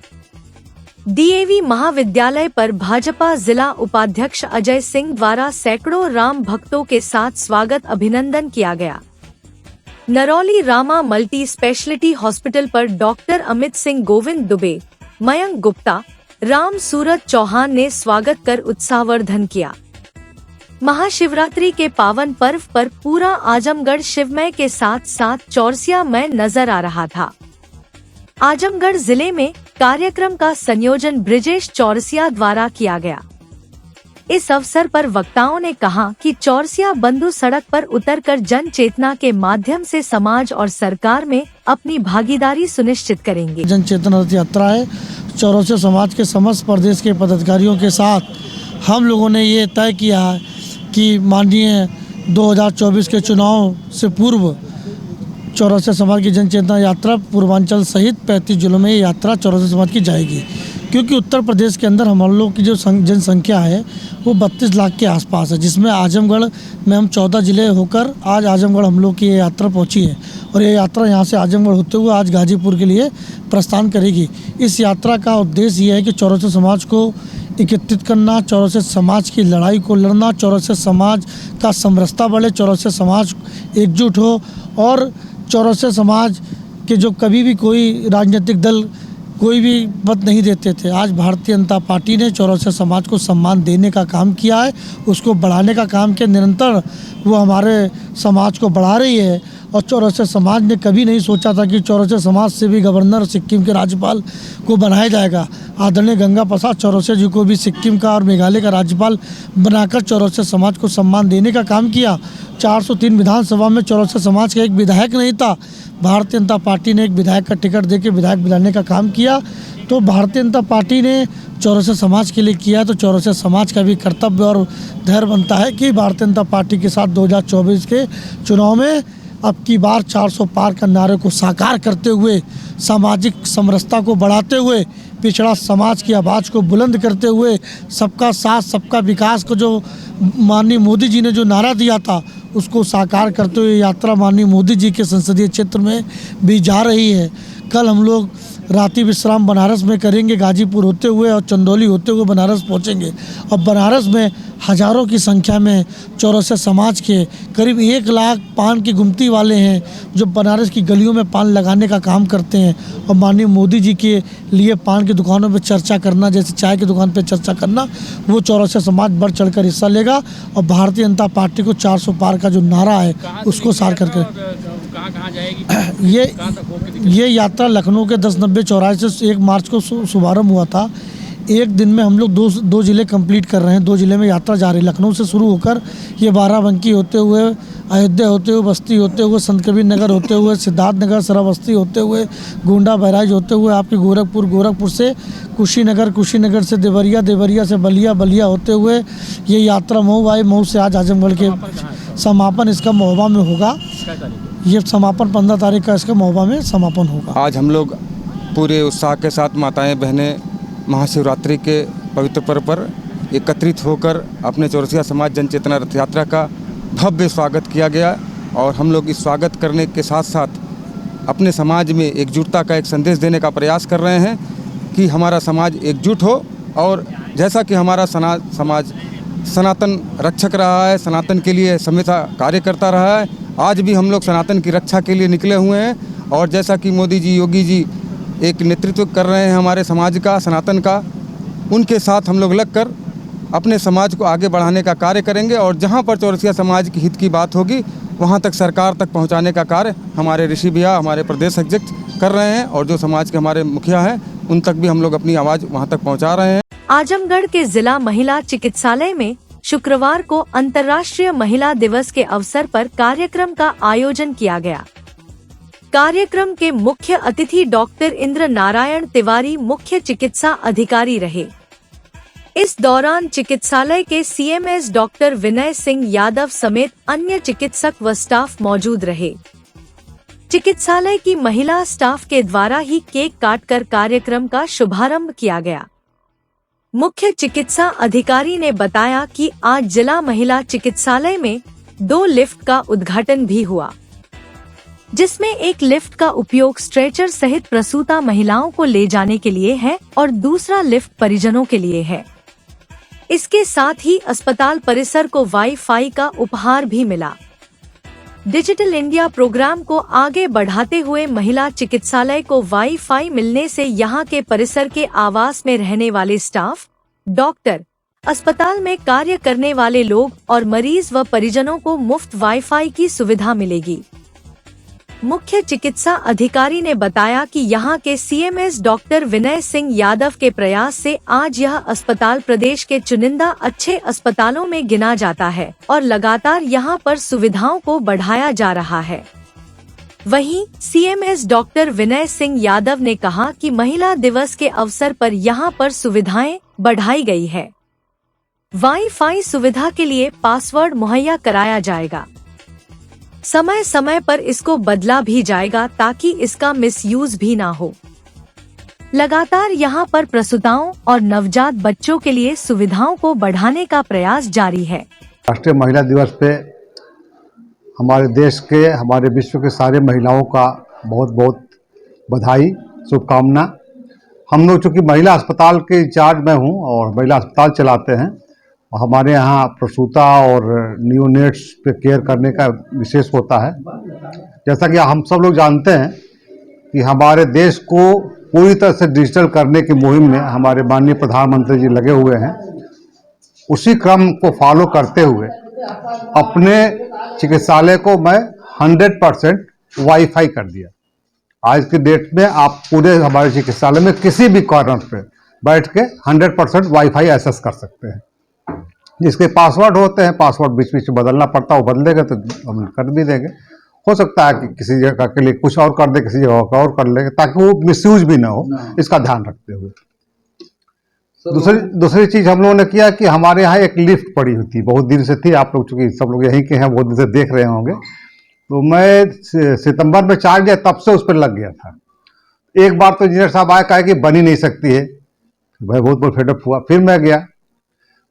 डीएवी महाविद्यालय पर भाजपा जिला उपाध्यक्ष अजय सिंह द्वारा सैकड़ों राम भक्तों के साथ स्वागत अभिनंदन किया गया। Narauli Rama multi speciality hospital पर डॉक्टर अमित सिंह, गोविंद दुबे, मयंक गुप्ता, राम सूरत चौहान ने स्वागत कर उत्साहवर्धन किया। महाशिवरात्रि के पावन पर्व पर पूरा आजमगढ़ शिवमय के साथ साथ चौरसियामय नजर आ रहा था। आजमगढ़ जिले में कार्यक्रम का संयोजन ब्रिजेश चौरसिया द्वारा किया गया। इस अवसर पर वक्ताओं ने कहा कि चौरसिया बंधु सड़क पर उतरकर जन चेतना के माध्यम से समाज और सरकार में अपनी भागीदारी सुनिश्चित करेंगे। जन चेतना रथ यात्रा है। चौरसिया समाज के समस्त प्रदेश के पदाधिकारियों के साथ हम लोगों ने ये तय किया है कि माननीय 2024 के चुनाव से पूर्व चौरसिया समाज की जन चेतना यात्रा पूर्वांचल सहित 35 जिलों में ये यात्रा चौरसिया समाज की जाएगी, क्योंकि उत्तर प्रदेश के अंदर हम लोग की जो जनसंख्या है वो 32 लाख के आसपास है, जिसमें आजमगढ़ में हम 14 जिले होकर आज आजमगढ़ हम लोग की ये यात्रा पहुंची है और ये यात्रा यहाँ से आजमगढ़ होते हुए आज गाजीपुर के लिए प्रस्थान करेगी। इस यात्रा का उद्देश्य ये है कि चौरसिया समाज को एकत्रित करना, चौरसिया समाज की लड़ाई को लड़ना, चौरसिया समाज का समरसता बढ़े, चौरसिया समाज एकजुट हो और चौरसिया समाज के जो कभी भी कोई राजनीतिक दल कोई भी मत नहीं देते थे, आज भारतीय जनता पार्टी ने चौरसिया समाज को सम्मान देने का काम किया है, उसको बढ़ाने का काम किया। निरंतर वो हमारे समाज को बढ़ा रही है और चौरसिया समाज ने कभी नहीं सोचा था कि चौरसिया समाज से भी गवर्नर सिक्किम के राज्यपाल को बनाया जाएगा। आदरणीय गंगा प्रसाद चौरसिया जी को भी सिक्किम का और मेघालय का राज्यपाल बनाकर चौरसिया समाज को सम्मान देने का काम किया। 403 विधानसभा में चौरसिया समाज का एक विधायक नहीं था, भारतीय जनता पार्टी ने एक विधायक का टिकट देकर विधायक बनाने का काम किया। तो भारतीय जनता पार्टी ने चौरसिया समाज के लिए किया, तो चौरसिया समाज का भी कर्तव्य और धैर्य बनता है कि भारतीय जनता पार्टी के साथ 2024 के चुनाव में अब की बार 400 पार का नारे को साकार करते हुए, सामाजिक समरसता को बढ़ाते हुए, पिछड़ा समाज की आवाज़ को बुलंद करते हुए, सबका साथ सबका विकास को जो माननीय मोदी जी ने जो नारा दिया था उसको साकार करते हुए यात्रा माननीय मोदी जी के संसदीय क्षेत्र में भी जा रही है। कल हम लोग रात्रि विश्राम बनारस में करेंगे, गाजीपुर होते हुए और चंदौली होते हुए बनारस पहुंचेंगे और बनारस में हजारों की संख्या में चौरसिया समाज के करीब 1 लाख पान की गुमती वाले हैं जो बनारस की गलियों में पान लगाने का काम करते हैं और माननीय मोदी जी के लिए पान की दुकानों पर चर्चा करना, जैसे चाय की दुकान पर चर्चा करना, वो चौरसिया समाज बढ़ चढ़कर हिस्सा लेगा और भारतीय जनता पार्टी को 400 पार का जो नारा है उसको सार करके ये यात्रा लखनऊ के 1090 चौराहे से 1 मार्च को शुभारम्भ हुआ था। एक दिन में हम लोग दो ज़िले कंप्लीट कर रहे हैं। 2 ज़िले में यात्रा जा रही है। लखनऊ से शुरू होकर ये बाराबंकी होते हुए, अयोध्या होते हुए, बस्ती होते हुए, संत कबीर नगर होते हुए, सिद्धार्थनगर, श्रावस्ती होते हुए, गोंडा बहराइच होते हुए आपके गोरखपुर से कुशीनगर, कुशीनगर से देवरिया, देवरिया से बलिया, बलिया होते हुए ये यात्रा मऊ आई। मऊ से आज आजमगढ़ के समापन इसका महोबा में होगा। ये समापन 15 तारीख का इसका महोबा में समापन होगा। आज हम लोग पूरे उत्साह के साथ माताएं बहनें महाशिवरात्रि के पवित्र पर्व पर एकत्रित होकर अपने चौरसिया समाज जन चेतना रथ यात्रा का भव्य स्वागत किया गया। और हम लोग इस स्वागत करने के साथ साथ अपने समाज में एकजुटता का एक संदेश देने का प्रयास कर रहे हैं कि हमारा समाज एकजुट हो। और जैसा कि हमारा समाज सनातन रक्षक रहा है, सनातन के लिए हमेशा कार्य करता रहा है, आज भी हम लोग सनातन की रक्षा के लिए निकले हुए हैं। और जैसा कि मोदी जी, योगी जी एक नेतृत्व कर रहे हैं हमारे समाज का, सनातन का, उनके साथ हम लोग लगकर अपने समाज को आगे बढ़ाने का कार्य करेंगे। और जहां पर चौरसिया समाज की हित की बात होगी वहां तक सरकार तक पहुंचाने का कार्य हमारे ऋषि भैया, हमारे प्रदेश अध्यक्ष कर रहे हैं। और जो समाज के हमारे मुखिया हैं उन तक भी हम लोग अपनी आवाज़ वहां तक पहुँचा रहे हैं। आजमगढ़ के जिला महिला चिकित्सालय में शुक्रवार को अंतर्राष्ट्रीय महिला दिवस के अवसर पर कार्यक्रम का आयोजन किया गया। कार्यक्रम के मुख्य अतिथि डॉक्टर इंद्र नारायण तिवारी मुख्य चिकित्सा अधिकारी रहे। इस दौरान चिकित्सालय के सीएमएस डॉक्टर विनय सिंह यादव समेत अन्य चिकित्सक व स्टाफ मौजूद रहे। चिकित्सालय की महिला स्टाफ के द्वारा ही केक काटकर कार्यक्रम का शुभारंभ किया गया। मुख्य चिकित्सा अधिकारी ने बताया कि आज जिला महिला चिकित्सालय में 2 लिफ्ट का उद्घाटन भी हुआ, जिसमें एक लिफ्ट का उपयोग स्ट्रेचर सहित प्रसूता महिलाओं को ले जाने के लिए है और दूसरा लिफ्ट परिजनों के लिए है। इसके साथ ही अस्पताल परिसर को वाईफाई का उपहार भी मिला। डिजिटल इंडिया प्रोग्राम को आगे बढ़ाते हुए महिला चिकित्सालय को वाईफाई मिलने से यहां के परिसर के आवास में रहने वाले स्टाफ, डॉक्टर, अस्पताल में कार्य करने वाले लोग और मरीज व परिजनों को मुफ्त वाईफाई की सुविधा मिलेगी। मुख्य चिकित्सा अधिकारी ने बताया कि यहां के सीएमएस डॉक्टर विनय सिंह यादव के प्रयास से आज यह अस्पताल प्रदेश के चुनिंदा अच्छे अस्पतालों में गिना जाता है और लगातार यहां पर सुविधाओं को बढ़ाया जा रहा है। वहीं सीएमएस डॉक्टर विनय सिंह यादव ने कहा कि महिला दिवस के अवसर पर यहां पर सुविधाएं बढ़ाई गई है। वाईफाई सुविधा के लिए पासवर्ड मुहैया कराया जाएगा। समय समय पर इसको बदला भी जाएगा ताकि इसका मिसयूज भी ना हो। लगातार यहां पर प्रसूताओं और नवजात बच्चों के लिए सुविधाओं को बढ़ाने का प्रयास जारी है। राष्ट्रीय महिला दिवस पे हमारे देश के, हमारे विश्व के सारे महिलाओं का बहुत बहुत बधाई, शुभकामना। हम लोग चूँकि महिला अस्पताल के इंचार्ज मैं हूँ और महिला अस्पताल चलाते हैं, हमारे यहाँ प्रसूता और नियोनेट्स पे केयर करने का विशेष होता है। जैसा कि हम सब लोग जानते हैं कि हमारे देश को पूरी तरह से डिजिटल करने की मुहिम में हमारे माननीय प्रधानमंत्री जी लगे हुए हैं। उसी क्रम को फॉलो करते हुए अपने चिकित्सालय को मैं 100% वाईफाई कर दिया। आज की डेट में आप पूरे हमारे चिकित्सालय में किसी भी कॉर्नर पे बैठ के 100% वाईफाई एक्सेस कर सकते हैं। जिसके पासवर्ड होते हैं, पासवर्ड बीच बीच में बदलना पड़ता है, वो बदलेगा तो हम कर भी देंगे। हो सकता है कि किसी जगह के लिए कुछ और कर दे, किसी जगह का और कर लेंगे, ताकि वो मिसयूज भी ना हो, इसका ध्यान रखते हुए। दूसरी चीज़ हम लोगों ने किया कि हमारे यहाँ एक लिफ्ट पड़ी हुई थी, बहुत दिन से थी। आप लोग चूँकि सब लोग यहीं के हैं, बहुत दिन से देख रहे होंगे। तो मैं सितंबर में चार्ज दिया, तब से उस पर लग गया था। एक बार तो इंजीनियर साहब आए, कहा कि बन ही नहीं सकती है। भाई बहुत फेडअप हुआ। फिर मैं गया,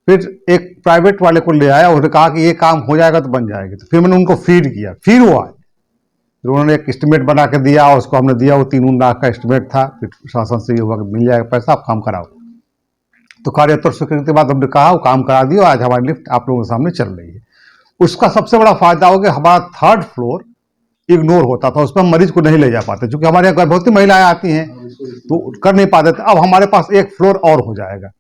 फिर एक प्राइवेट वाले को ले आया, उन्होंने कहा कि ये काम हो जाएगा तो बन जाएगी। तो फिर मैंने उनको फीड किया, फिर वो आए, फिर उन्होंने एक एस्टिमेट बना के दिया, उसको हमने दिया। वो 3 लाख का एस्टिमेट था। फिर शासन से ये हुआ कि मिल जाएगा पैसा, आप काम कराओ। तो कार्योत्तर स्वीकृति के बाद हमने कहा वो काम करा दिया। आज हमारी लिफ्ट आप लोगों के सामने चल रही है। उसका सबसे बड़ा फायदा हो गया, हमारा 3rd फ्लोर इग्नोर होता था, उसमें हम मरीज को नहीं ले जा पाते, क्योंकि हमारे यहाँ गर्भवती महिलाएं आती हैं तो कर नहीं पाते थे। अब हमारे पास 1 फ्लोर और हो जाएगा।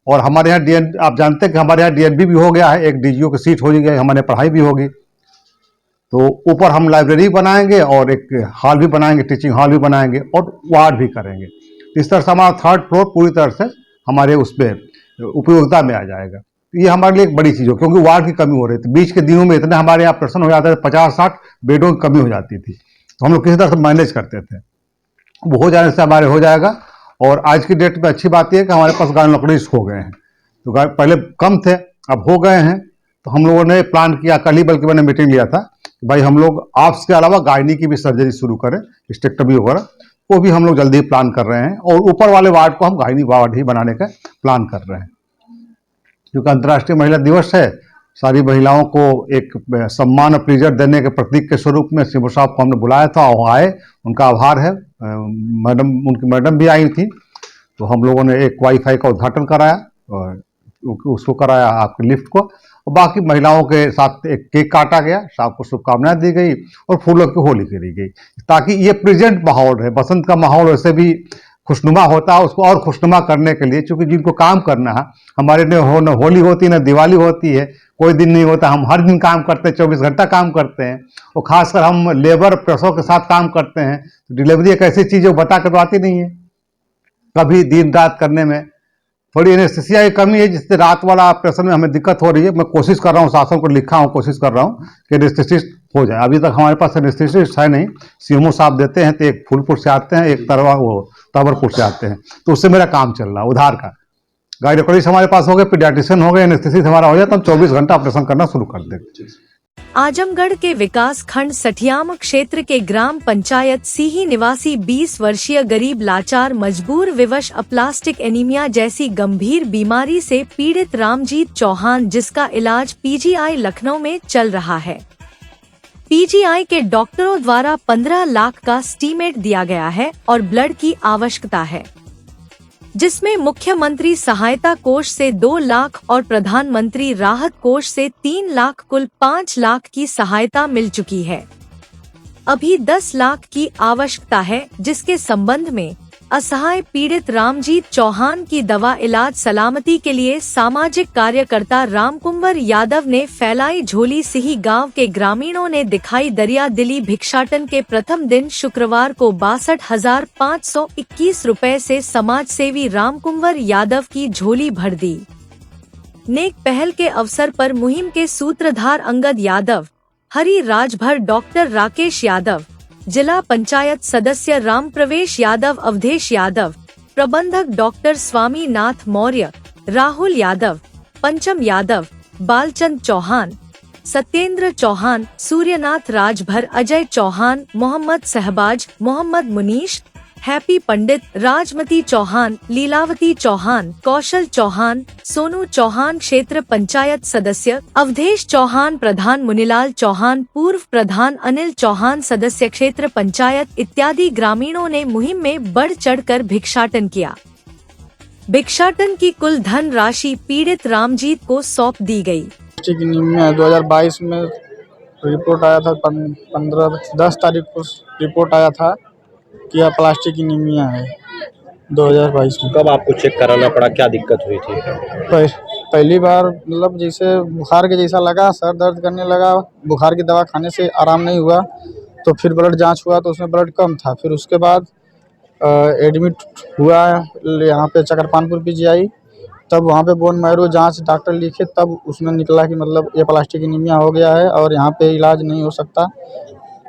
और हमारे यहाँ डीएन, आप जानते हैं कि हमारे यहाँ डीएनबी भी हो गया है, एक डीजीओ की सीट हो गई, हमारे पढ़ाई भी होगी। तो ऊपर हम लाइब्रेरी बनाएंगे और एक हॉल भी बनाएंगे, टीचिंग हॉल भी बनाएंगे और वार्ड भी करेंगे। इस तरह से हमारा 3rd फ्लोर पूरी तरह से हमारे उसमें उपयोगिता में आ जाएगा। ये हमारे लिए एक बड़ी चीज़ हो, क्योंकि वार्ड की कमी हो रही थी। बीच के दिनों में इतने हमारे यहाँ ऑपरेशन हो जाते थे, 50-60 बेडों की कमी हो जाती थी, तो हम लोग किसी तरह से मैनेज करते थे। वो हो जाने से हमारे हो जाएगा। और आज की डेट में अच्छी बात यह है कि हमारे पास गायनोकोलॉजिस्ट हो गए हैं, तो पहले कम थे, अब हो गए हैं। तो हम लोगों ने प्लान किया, कल ही बल्कि मैंने मीटिंग लिया था, भाई हम लोग ऑप्स के अलावा गायनी की भी सर्जरी शुरू करें, स्टेक्टमी वगैरह, वो भी हम लोग जल्दी ही प्लान कर रहे हैं। और ऊपर वाले वार्ड को हम गायनी वार्ड ही बनाने का प्लान कर रहे हैं, क्योंकि अंतर्राष्ट्रीय महिला दिवस है। सारी महिलाओं को एक सम्मान और प्लीजर देने के प्रतीक के स्वरूप में सीएम साहब को हमने बुलाया था, वो आए, उनका आभार है। उनकी मैडम भी आई थी, तो हम लोगों ने एक वाईफाई का उद्घाटन कराया और उसको कराया आपके लिफ्ट को, और बाकी महिलाओं के साथ एक केक काटा गया, सबको शुभकामनाएं दी गई और फूलों की होली खेली गई, ताकि ये प्रेजेंट माहौल है। बसंत का माहौल वैसे भी खुशनुमा होता है, उसको और खुशनुमा करने के लिए, क्योंकि जिनको काम करना है, हमारे न होली होती है न दिवाली होती है, कोई दिन नहीं होता, हम हर दिन काम करते हैं, 24 घंटा काम करते हैं। और खासकर हम लेबर प्रेशर के साथ काम करते हैं, तो डिलीवरी एक ऐसी चीज़ है वो बता कर तो आती नहीं है, कभी दिन रात करने में थोड़ी एनेस्थीसिया की कमी है, जिससे रात वाला ऑपरेशन में हमें दिक्कत हो रही है। मैं कोशिश कर रहा हूँ, शासन को लिखा हूँ, कोशिश कर रहा हूँ कि एनेस्थीसिस्ट हो जाए। अभी तक हमारे पास एनेस्थीसिस्ट है नहीं, सीएमओ साहब देते हैं, तो एक फूलपुर से आते हैं, एक तवरपुर से आते हैं, तो उससे मेरा काम चल रहा है उधार का। गायनोकोलॉजिस्ट हमारे पास हो गए, पीडियाट्रिशियन हो गए, एनेस्थीसिस्ट हमारा हो जाए तो हम 24 घंटा ऑपरेशन करना शुरू कर देंगे। आजमगढ़ के विकास खंड सठियाम क्षेत्र के ग्राम पंचायत सीही निवासी 20 वर्षीय गरीब लाचार मजबूर विवश अप्लास्टिक एनीमिया जैसी गंभीर बीमारी से पीड़ित रामजीत चौहान, जिसका इलाज पीजीआई लखनऊ में चल रहा है। पीजीआई के डॉक्टरों द्वारा 15 लाख का स्टीमेट दिया गया है और ब्लड की आवश्यकता है, जिसमें मुख्यमंत्री सहायता कोष से 2 लाख और प्रधानमंत्री राहत कोष से 3 लाख, कुल 5 लाख की सहायता मिल चुकी है। अभी 10 लाख की आवश्यकता है, जिसके संबंध में असहाय पीड़ित रामजीत चौहान की दवा इलाज सलामती के लिए सामाजिक कार्यकर्ता रामकुंवर यादव ने फैलाई झोली। सिही गांव के ग्रामीणों ने दिखाई दरिया दिली। भिक्षाटन के प्रथम दिन शुक्रवार को 62,521 रुपए से समाज सेवी रामकुंवर यादव की झोली भर दी। नेक पहल के अवसर पर मुहिम के सूत्रधार अंगद यादव, हरि राजभर, डॉक्टर राकेश यादव, जिला पंचायत सदस्य राम प्रवेश यादव, अवधेश यादव, प्रबंधक डॉक्टर स्वामीनाथ मौर्य, राहुल यादव, पंचम यादव, बालचंद चौहान, सत्येंद्र चौहान, सूर्यनाथ राजभर, अजय चौहान, मोहम्मद सहबाज, मोहम्मद मुनीश, हैप्पी पंडित, राजमती चौहान, लीलावती चौहान, कौशल चौहान, सोनू चौहान, क्षेत्र पंचायत सदस्य अवधेश चौहान, प्रधान मुनीलाल चौहान, पूर्व प्रधान अनिल चौहान, सदस्य क्षेत्र पंचायत इत्यादि ग्रामीणों ने मुहिम में बढ़ चढ़कर भिक्षाटन किया। भिक्षाटन की कुल धन राशि पीड़ित रामजीत को सौंप दी गई। 2022 में रिपोर्ट आया था, 10 तारीख को रिपोर्ट आया था कि यह प्लास्टिक एनीमिया है 2022 में। कब आपको चेक कराना पड़ा, क्या दिक्कत हुई थी? पहली बार मतलब जैसे बुखार के जैसा लगा, सर दर्द करने लगा, बुखार की दवा खाने से आराम नहीं हुआ, तो फिर ब्लड जांच हुआ तो उसमें ब्लड कम था। फिर उसके बाद एडमिट हुआ यहाँ पे चकरपानपुर पीजीआई, तब वहाँ पे बोन मैरो जांच डॉक्टर लिखे, तब उसमें निकला कि मतलब ये प्लास्टिक एनीमिया हो गया है और यहाँ पे इलाज नहीं हो सकता,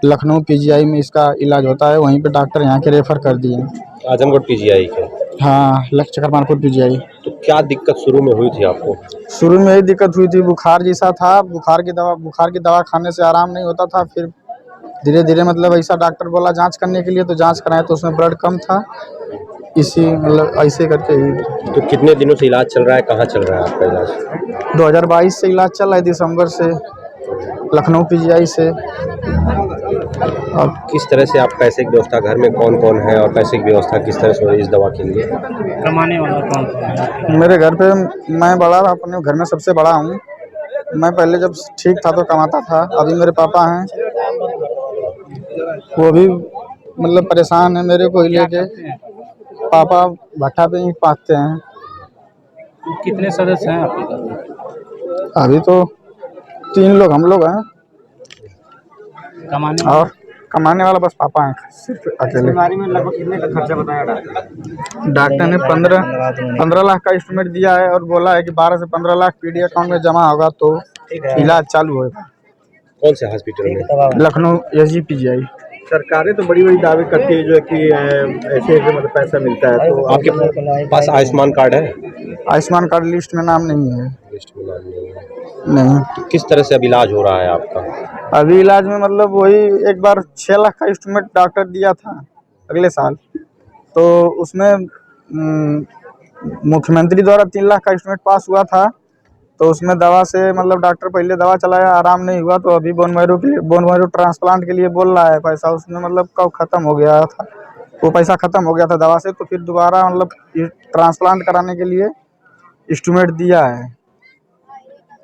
लखनऊ पीजीआई में इसका इलाज होता है। वहीं पे डॉक्टर यहाँ के रेफर कर दिए। आजमगढ़ पीजीआई के? हाँ, चकरपानपुर पीजीआई। तो क्या दिक्कत शुरू में हुई थी आपको? शुरू में यही दिक्कत हुई थी, बुखार जैसा था, बुखार की दवा खाने से आराम नहीं होता था। फिर धीरे धीरे मतलब ऐसा डॉक्टर बोला जांच करने के लिए, तो जांच कराए तो उसमें ब्लड कम था, इसी मतलब ऐसे करके ही। तो कितने दिनों से इलाज चल रहा है, कहाँ चल रहा है आपका इलाज? 2022 से इलाज चल रहा है, दिसंबर से लखनऊ पीजीआई से। अब किस तरह से आप पैसे की व्यवस्था, घर में कौन कौन है और पैसे की व्यवस्था किस तरह से हो रही है इस दवा के लिए? कमाने वाला कौन है? मेरे घर पे मैं बड़ा, अपने घर में सबसे बड़ा हूँ। मैं पहले जब ठीक था तो कमाता था, अभी मेरे पापा हैं, वो भी मतलब परेशान है मेरे को ही लेके। पापा भट्टा पे ही पाते हैं। कितने सदस्य हैं आपके घर में? अभी तो 3 लोग हम लोग हैं, कमाने वाला बस पापा हैं सिर्फ अकेले। बीमारी में लगभग कितने का खर्चा बताया डॉक्टर ने 15 लाख का एस्टिमेट दिया है और बोला है कि 12 से 15 लाख पीडी अकाउंट में जमा होगा तो इलाज चालू होगा। कौन से हॉस्पिटल में? लखनऊ SGPGI। सरकारें तो बड़ी बड़ी दावे करती है जो है कि ऐसे मतलब पैसा मिलता है, तो आपके पास आयुष्मान कार्ड है? आयुष्मान कार्ड लिस्ट में नाम नहीं है। लिस्ट में नाम नहीं है? नहीं। तो किस तरह से अब इलाज हो रहा है आपका? अभी इलाज में मतलब वही एक बार 6 लाख का एस्टिमेट डॉक्टर दिया था अगले साल, तो उसमें मुख्यमंत्री द्वारा 3 लाख का एस्टिमेट पास हुआ था, तो उसमें दवा से मतलब डॉक्टर पहले दवा चलाया, आराम नहीं हुआ, तो अभी बोन मैरो ट्रांसप्लांट के लिए बोल रहा है पैसा, उसमें मतलब कब खत्म हो गया था, वो पैसा खत्म हो गया था दवा से, तो फिर दोबारा मतलब ट्रांसप्लांट कराने के लिए एस्टिमेट दिया है।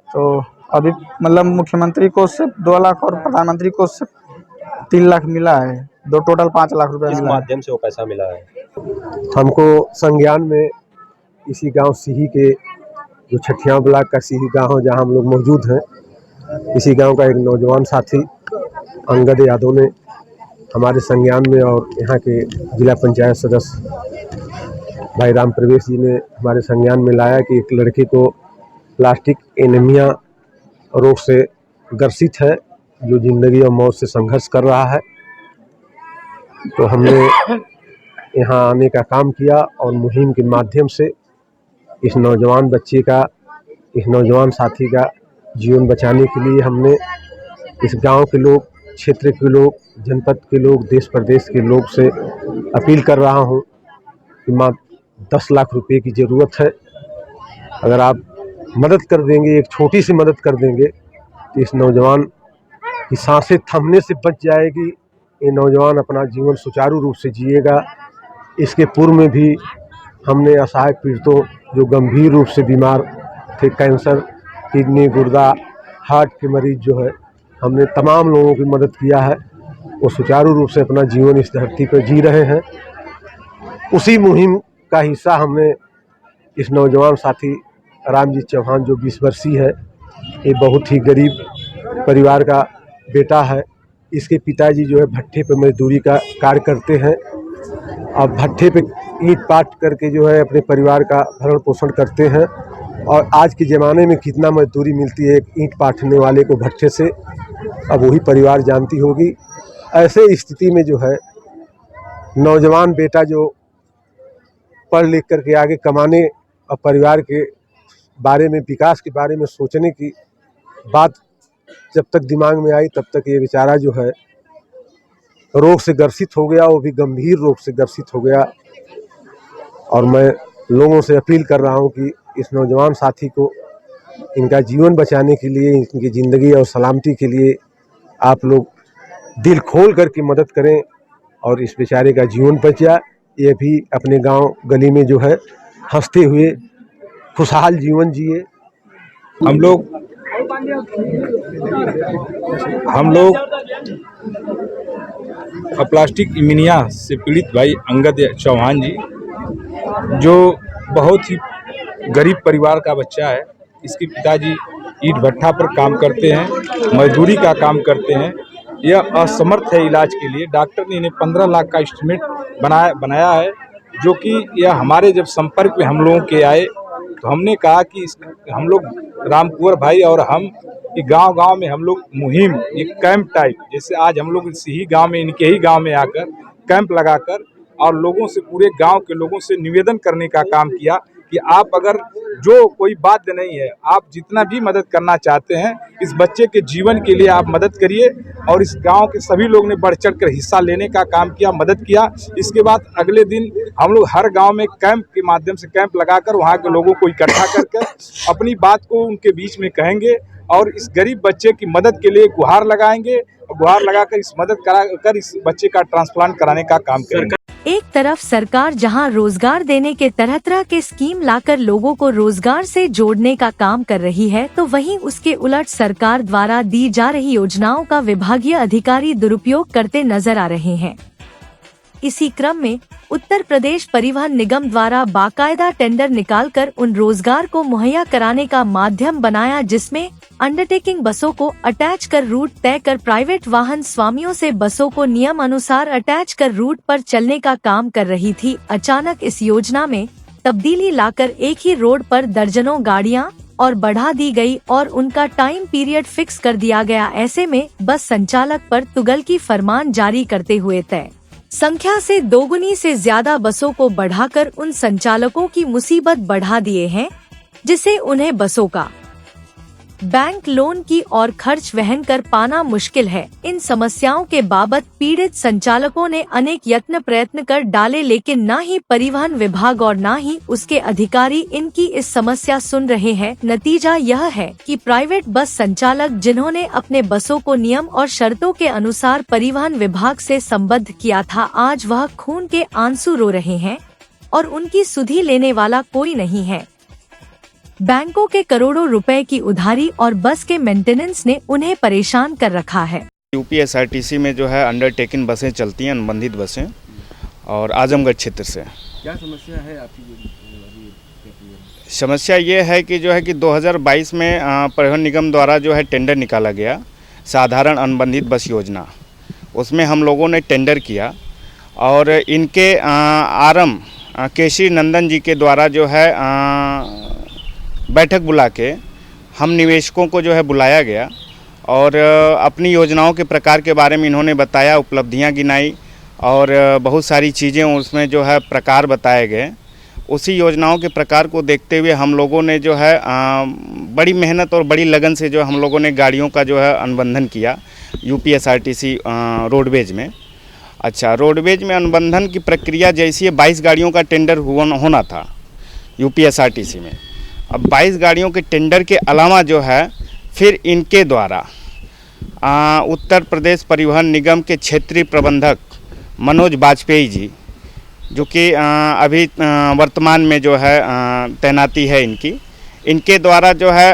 तो अभी मतलब मुख्यमंत्री को उससे 2 लाख और प्रधानमंत्री को उससे 3 लाख मिला है, दो टोटल 5 लाख रुपया किस मिला है। माध्यम से वो पैसा मिला है? हमको संज्ञान में इसी गांव सिही के जो छठिया ब्लॉक का सिही गांव है जहां हम लोग मौजूद हैं, इसी गांव का एक नौजवान साथी अंगद यादव ने हमारे संज्ञान में और यहाँ के जिला पंचायत सदस्य भाई राम प्रवेश जी ने हमारे संज्ञान में लाया कि एक लड़के को प्लास्टिक एनीमिया रोग से ग्रसित है, जो जिंदगी और मौत से संघर्ष कर रहा है। तो हमने यहाँ आने का काम किया और मुहिम के माध्यम से इस नौजवान बच्चे का, इस नौजवान साथी का जीवन बचाने के लिए हमने इस गांव के लोग, क्षेत्र के लोग, जनपद के लोग, देश प्रदेश के लोग से अपील कर रहा हूं कि मात्र 10 लाख रुपए की ज़रूरत है। अगर आप मदद कर देंगे, एक छोटी सी मदद कर देंगे, तो इस नौजवान की सांसें थमने से बच जाएगी। ये नौजवान अपना जीवन सुचारू रूप से जिएगा। इसके पूर्व में भी हमने असहाय पीड़ितों जो गंभीर रूप से बीमार थे, कैंसर, किडनी, गुर्दा, हार्ट के मरीज जो है, हमने तमाम लोगों की मदद किया है। वो सुचारू रूप से अपना जीवन इस धरती पर जी रहे हैं। उसी मुहिम का हिस्सा हमने इस नौजवान साथी रामजीत चौहान जो 20 वर्षीय है, ये बहुत ही गरीब परिवार का बेटा है। इसके पिताजी जो है भट्ठे पर मजदूरी का कार्य करते हैं। अब भट्ठे पे ईंट पाट करके जो है अपने परिवार का भरण पोषण करते हैं। और आज के ज़माने में कितना मजदूरी मिलती है एक ईंट पाटने वाले को भट्ठे से, अब वही परिवार जानती होगी। ऐसे स्थिति में जो है नौजवान बेटा जो पढ़ लिख करके आगे कमाने और परिवार के बारे में, विकास के बारे में सोचने की बात जब तक दिमाग में आई, तब तक ये बेचारा जो है रोग से ग्रसित हो गया, वो भी गंभीर रोग से ग्रसित हो गया। और मैं लोगों से अपील कर रहा हूं कि इस नौजवान साथी को इनका जीवन बचाने के लिए, इनकी ज़िंदगी और सलामती के लिए आप लोग दिल खोल करके मदद करें और इस बेचारे का जीवन बच जाए। ये भी अपने गांव गली में जो है हंसते हुए खुशहाल जीवन जिए। हम लोग प्लास्टिक एनीमिया से पीड़ित भाई अंगद चौहान जी, जो बहुत ही गरीब परिवार का बच्चा है, इसके पिताजी ईंट भट्ठा पर काम करते हैं, मजदूरी का काम करते हैं। यह असमर्थ है इलाज के लिए। डॉक्टर ने इन्हें 15 लाख का एस्टिमेट बनाया है, जो कि यह हमारे जब संपर्क में हम लोगों के आए तो हमने कहा कि हम लोग राम कुंवर भाई और हम कि गांव-गांव में हम लोग मुहिम, एक कैंप टाइप, जैसे आज हम लोग इसी गांव में, इनके ही गांव में आकर कैंप लगाकर और लोगों से, पूरे गांव के लोगों से निवेदन करने का काम किया कि आप अगर जो कोई बाध्य नहीं है, आप जितना भी मदद करना चाहते हैं इस बच्चे के जीवन के लिए आप मदद करिए। और इस गांव के सभी लोग ने बढ़ चढ़ कर हिस्सा लेने का काम किया, मदद किया। इसके बाद अगले दिन हम लोग हर गांव में कैंप के माध्यम से कैंप लगाकर वहां के लोगों को इकट्ठा करके अपनी बात को उनके बीच में कहेंगे और इस गरीब बच्चे की मदद के लिए गुहार लगाएंगे और गुहार लगाकर इस मदद कराकर इस बच्चे का ट्रांसप्लांट कराने का काम करेंगे। एक तरफ सरकार जहां रोजगार देने के तरह तरह के स्कीम लाकर लोगों को रोजगार से जोड़ने का काम कर रही है, तो वहीं उसके उलट सरकार द्वारा दी जा रही योजनाओं का विभागीय अधिकारी दुरुपयोग करते नजर आ रहे हैं। इसी क्रम में उत्तर प्रदेश परिवहन निगम द्वारा बाकायदा टेंडर निकालकर उन रोजगार को मुहैया कराने का माध्यम बनाया, जिसमें अंडरटेकिंग बसों को अटैच कर रूट तय कर प्राइवेट वाहन स्वामियों से बसों को नियम अनुसार अटैच कर रूट पर चलने का काम कर रही थी। अचानक इस योजना में तब्दीली लाकर एक ही रोड पर दर्जनों गाड़ियां और बढ़ा दी गई और उनका टाइम पीरियड फिक्स कर दिया गया। ऐसे में बस संचालक पर तुगलकी फरमान जारी करते हुए तय संख्या से दोगुनी से ज्यादा बसों को बढ़ाकर उन संचालकों की मुसीबत बढ़ा दिए हैं, जिससे उन्हें बसों का बैंक लोन की और खर्च वहन कर पाना मुश्किल है। इन समस्याओं के बाबत पीड़ित संचालकों ने अनेक यत्न प्रयत्न कर डाले, लेकिन न ही परिवहन विभाग और न ही उसके अधिकारी इनकी इस समस्या सुन रहे हैं। नतीजा यह है कि प्राइवेट बस संचालक जिन्होंने अपने बसों को नियम और शर्तों के अनुसार परिवहन विभाग से संबद्ध किया था, आज वह खून के आंसू रो रहे हैं और उनकी सुधि लेने वाला कोई नहीं है। बैंकों के करोड़ों रुपए की उधारी और बस के मेंटेनेंस ने उन्हें परेशान कर रखा है। यूपीएसआरटीसी में जो है अंडरटेकिंग बसें चलती हैं, अनुबंधित बसें, और आजमगढ़ क्षेत्र से क्या समस्या है आपकी? समस्या ये है कि जो है कि 2022 में परिवहन निगम द्वारा जो है टेंडर निकाला गया, साधारण अनुबंधित बस योजना। उसमें हम लोगों ने टेंडर किया और इनके आरएम केसी नंदन जी के द्वारा जो है बैठक बुला के हम निवेशकों को जो है बुलाया गया और अपनी योजनाओं के प्रकार के बारे में इन्होंने बताया, उपलब्धियां गिनाई और बहुत सारी चीज़ें उसमें जो है प्रकार बताए गए। उसी योजनाओं के प्रकार को देखते हुए हम लोगों ने जो है बड़ी मेहनत और बड़ी लगन से जो हम लोगों ने गाड़ियों का जो है अनुबंधन किया यूपीएसआरटीसी रोडवेज में। अच्छा, रोडवेज में अनुबंधन की प्रक्रिया जैसी है, 22 गाड़ियों का टेंडर होना था यूपीएसआरटीसी में। अब 22 गाड़ियों के टेंडर के अलावा जो है फिर इनके द्वारा उत्तर प्रदेश परिवहन निगम के क्षेत्रीय प्रबंधक मनोज बाजपेयी जी, जो कि अभी वर्तमान में जो है तैनाती है इनके द्वारा जो है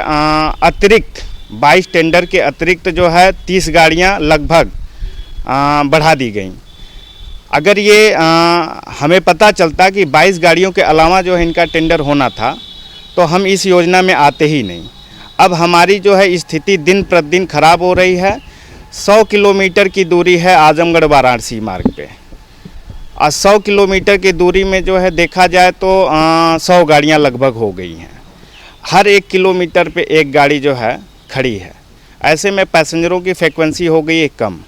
अतिरिक्त 22 टेंडर के अतिरिक्त जो है 30 गाड़ियां लगभग बढ़ा दी गई। अगर ये हमें पता चलता कि 22 गाड़ियों के अलावा जो है इनका टेंडर होना था तो हम इस योजना में आते ही नहीं। अब हमारी जो है स्थिति दिन प्रतिदिन खराब हो रही है। 100 किलोमीटर की दूरी है आजमगढ़ वाराणसी मार्ग पे, और 100 किलोमीटर की दूरी में जो है देखा जाए तो 100 गाड़ियां लगभग हो गई हैं। हर 1 किलोमीटर पे एक गाड़ी जो है खड़ी है। ऐसे में पैसेंजरों की फ्रिक्वेंसी हो गई है कम,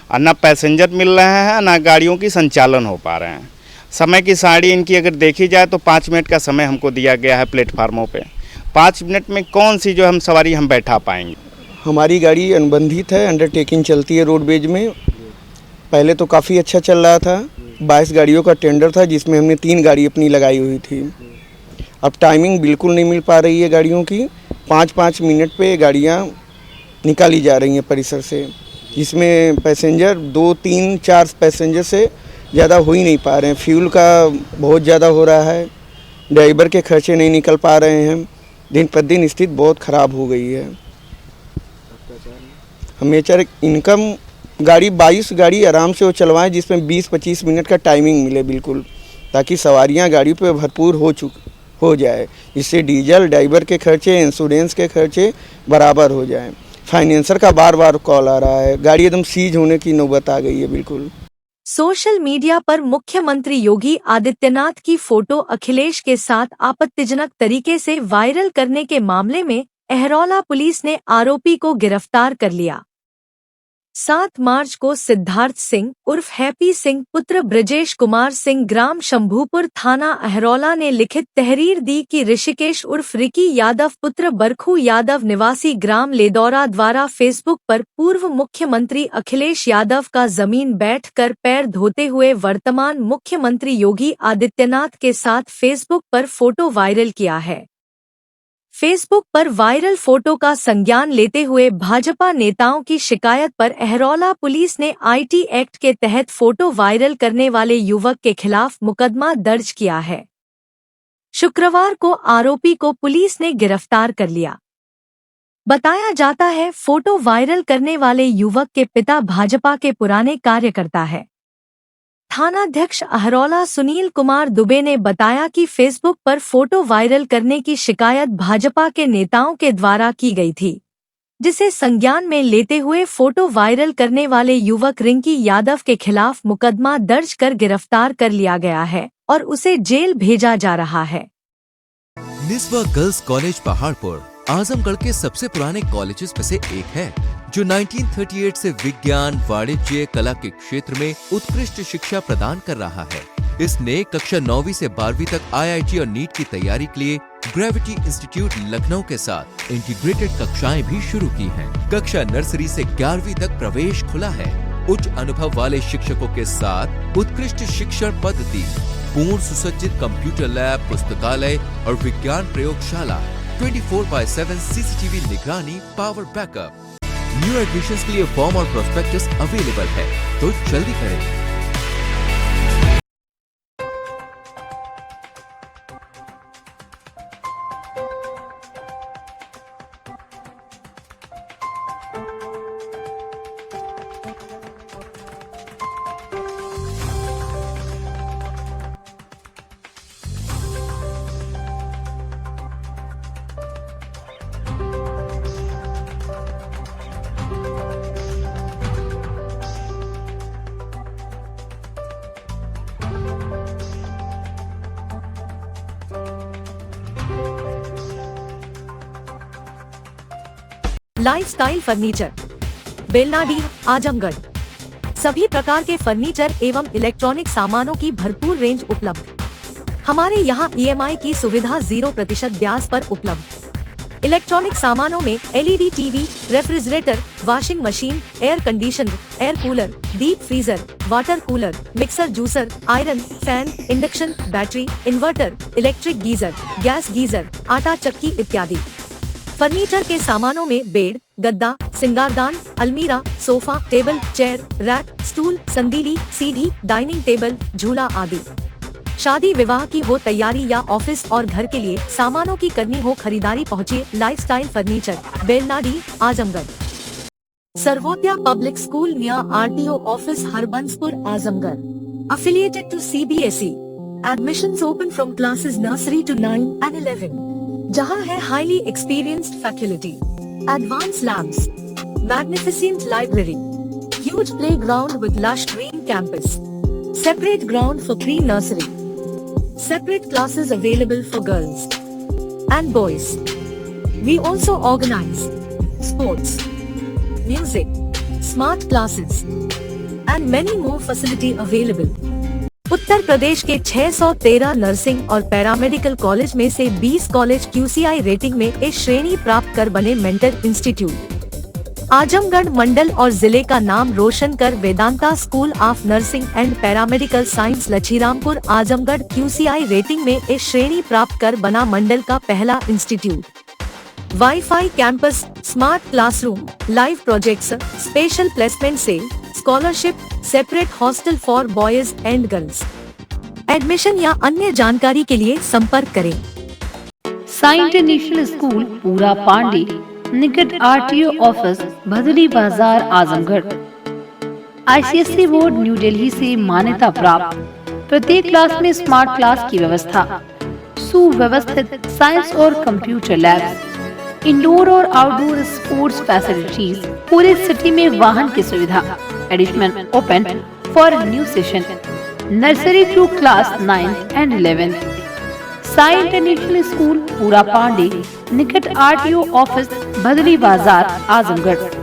और ना पैसेंजर मिल रहे हैं ना गाड़ियों की संचालन हो पा रहे हैं। समय की साड़ी इनकी अगर देखी जाए तो 5 मिनट का समय हमको दिया गया है प्लेटफार्मों पे। 5 मिनट में कौन सी जो हम सवारी हम बैठा पाएंगे। हमारी गाड़ी अनुबंधित है, अंडरटेकिंग चलती है रोडवेज में। पहले तो काफ़ी अच्छा चल रहा था। 22 गाड़ियों का टेंडर था जिसमें हमने 3 गाड़ी अपनी लगाई हुई थी। अब टाइमिंग बिल्कुल नहीं मिल पा रही है गाड़ियों की। 5-5 मिनट पे गाड़ियाँ निकाली जा रही हैं परिसर से, जिसमें पैसेंजर 2, 3, 4 पैसेंजर से ज़्यादा हो ही नहीं पा रहे हैं। फ्यूल का बहुत ज़्यादा हो रहा है, ड्राइवर के खर्चे नहीं निकल पा रहे हैं। दिन प्रतिदिन स्थिति बहुत ख़राब हो गई है। हमें चाहे इनकम गाड़ी 22 गाड़ी आराम से वो चलवाएं जिसमें 20-25 मिनट का टाइमिंग मिले बिल्कुल, ताकि सवारियां गाड़ी पे भरपूर हो जाए। इससे डीजल, ड्राइवर के खर्चे, इंश्योरेंस के खर्चे बराबर हो जाए। फाइनेंसर का बार बार कॉल आ रहा है, गाड़ी एकदम सीज होने की नौबत आ गई है बिल्कुल। सोशल मीडिया पर मुख्यमंत्री योगी आदित्यनाथ की फोटो अखिलेश के साथ आपत्तिजनक तरीके से वायरल करने के मामले में अहरौला पुलिस ने आरोपी को गिरफ्तार कर लिया। 7 मार्च को सिद्धार्थ सिंह उर्फ हैप्पी सिंह पुत्र ब्रजेश कुमार सिंह ग्राम शंभूपुर थाना अहरौला ने लिखित तहरीर दी कि ऋषिकेश उर्फ रिकी यादव पुत्र बरखू यादव निवासी ग्राम लेदौरा द्वारा फेसबुक पर पूर्व मुख्यमंत्री अखिलेश यादव का जमीन बैठकर पैर धोते हुए वर्तमान मुख्यमंत्री योगी आदित्यनाथ के साथ फेसबुक पर फोटो वायरल किया है। फेसबुक पर वायरल फोटो का संज्ञान लेते हुए भाजपा नेताओं की शिकायत पर अहरौला पुलिस ने आईटी एक्ट के तहत फोटो वायरल करने वाले युवक के खिलाफ मुकदमा दर्ज किया है। शुक्रवार को आरोपी को पुलिस ने गिरफ्तार कर लिया। बताया जाता है फोटो वायरल करने वाले युवक के पिता भाजपा के पुराने कार्यकर्ता है। थानाध्यक्ष अहरौला सुनील कुमार दुबे ने बताया कि फेसबुक पर फोटो वायरल करने की शिकायत भाजपा के नेताओं के द्वारा की गई थी, जिसे संज्ञान में लेते हुए फोटो वायरल करने वाले युवक रिंकी यादव के खिलाफ मुकदमा दर्ज कर गिरफ्तार कर लिया गया है और उसे जेल भेजा जा रहा है। निस्वा गर्ल्स कॉलेज पहाड़पुर आजमगढ़ के सबसे पुराने कॉलेजेस में से एक है, जो 1938 से विज्ञान, वाणिज्य, कला के क्षेत्र में उत्कृष्ट शिक्षा प्रदान कर रहा है। इसने कक्षा 9वीं से 12वीं तक IIT और नीट की तैयारी के लिए ग्रेविटी इंस्टीट्यूट लखनऊ के साथ इंटीग्रेटेड कक्षाएं भी शुरू की हैं। कक्षा नर्सरी से 11वीं तक प्रवेश खुला है। उच्च अनुभव वाले शिक्षकों के साथ उत्कृष्ट शिक्षण पद्धति, पूर्ण सुसज्जित कंप्यूटर लैब, पुस्तकालय और विज्ञान प्रयोगशाला, 24/7 CCTV निगरानी, पावर बैकअप। न्यू एडमिशंस के लिए फॉर्म और प्रोस्पेक्टस अवेलेबल है, तो जल्दी करें। Lifestyle furniture, Belnadih, Azamgarh. सभी प्रकार के फर्नीचर एवं इलेक्ट्रॉनिक सामानों की भरपूर रेंज उपलब्ध। हमारे यहाँ EMI की सुविधा 0% ब्याज पर उपलब्ध। इलेक्ट्रॉनिक सामानों में LED TV, refrigerator, washing machine, air conditioner, air cooler, deep freezer, water cooler, mixer juicer, iron, fan, induction, battery, inverter, electric geyser, gas geyser, आटा चक्की इत्यादि। फर्नीचर के सामानों में बेड, गद्दा, सिंगारदान, अलमीरा, sofa, table, chair, rack, stool, संदीली, सीढ़ी, डाइनिंग टेबल, झूला आदि। शादी विवाह की हो तैयारी या ऑफिस और घर के लिए सामानों की करनी हो खरीदारी, पहुँचिए lifestyle furniture, Belnadih, Azamgarh. Sarvodaya public school near RTO office, Harbanspur, Azamgarh. Affiliated to CBSE. Admissions open from classes nursery to 9 and 11. जहाँ है highly experienced faculty, advanced labs, magnificent library, huge playground with lush green campus, separate ground for pre-nursery, separate classes available for girls and boys. We also organize sports, music, smart classes and many more facility available. Uttar Pradesh के 613 nursing और paramedical college में से 20 college QCI rating में A श्रेणी प्राप्त कर बने mentor institute. Azamgarh मंडल और जिले का नाम रोशन कर Vedanta school of nursing and paramedical science Lachhirampur, Azamgarh QCI rating में A श्रेणी प्राप्त कर बना मंडल का पहला institute. Wifi campus, smart classroom, live projects, special placement cell, scholarship, separate hostel for boys and girls. Admission या अन्य जानकारी के लिए संपर्क करें। साई इंटरनेशनल स्कूल, पूरा पांडे, निकट RTO ऑफिस, भदली बाजार, Azamgarh. ICSE board new Delhi से मान्यता प्राप्त। प्रत्येक क्लास में स्मार्ट क्लास की व्यवस्था, सुव्यवस्थित साइंस और कंप्यूटर लैब्स, इंडोर और आउटडोर स्पोर्ट्स फैसिलिटीज, पूरे सिटी में वाहन की सुविधा। Admission open for new session, nursery to class 9 and 11। Sai international school, पूरा पांडे, निकट RTO ऑफिस, भदली बाजार, आजमगढ़।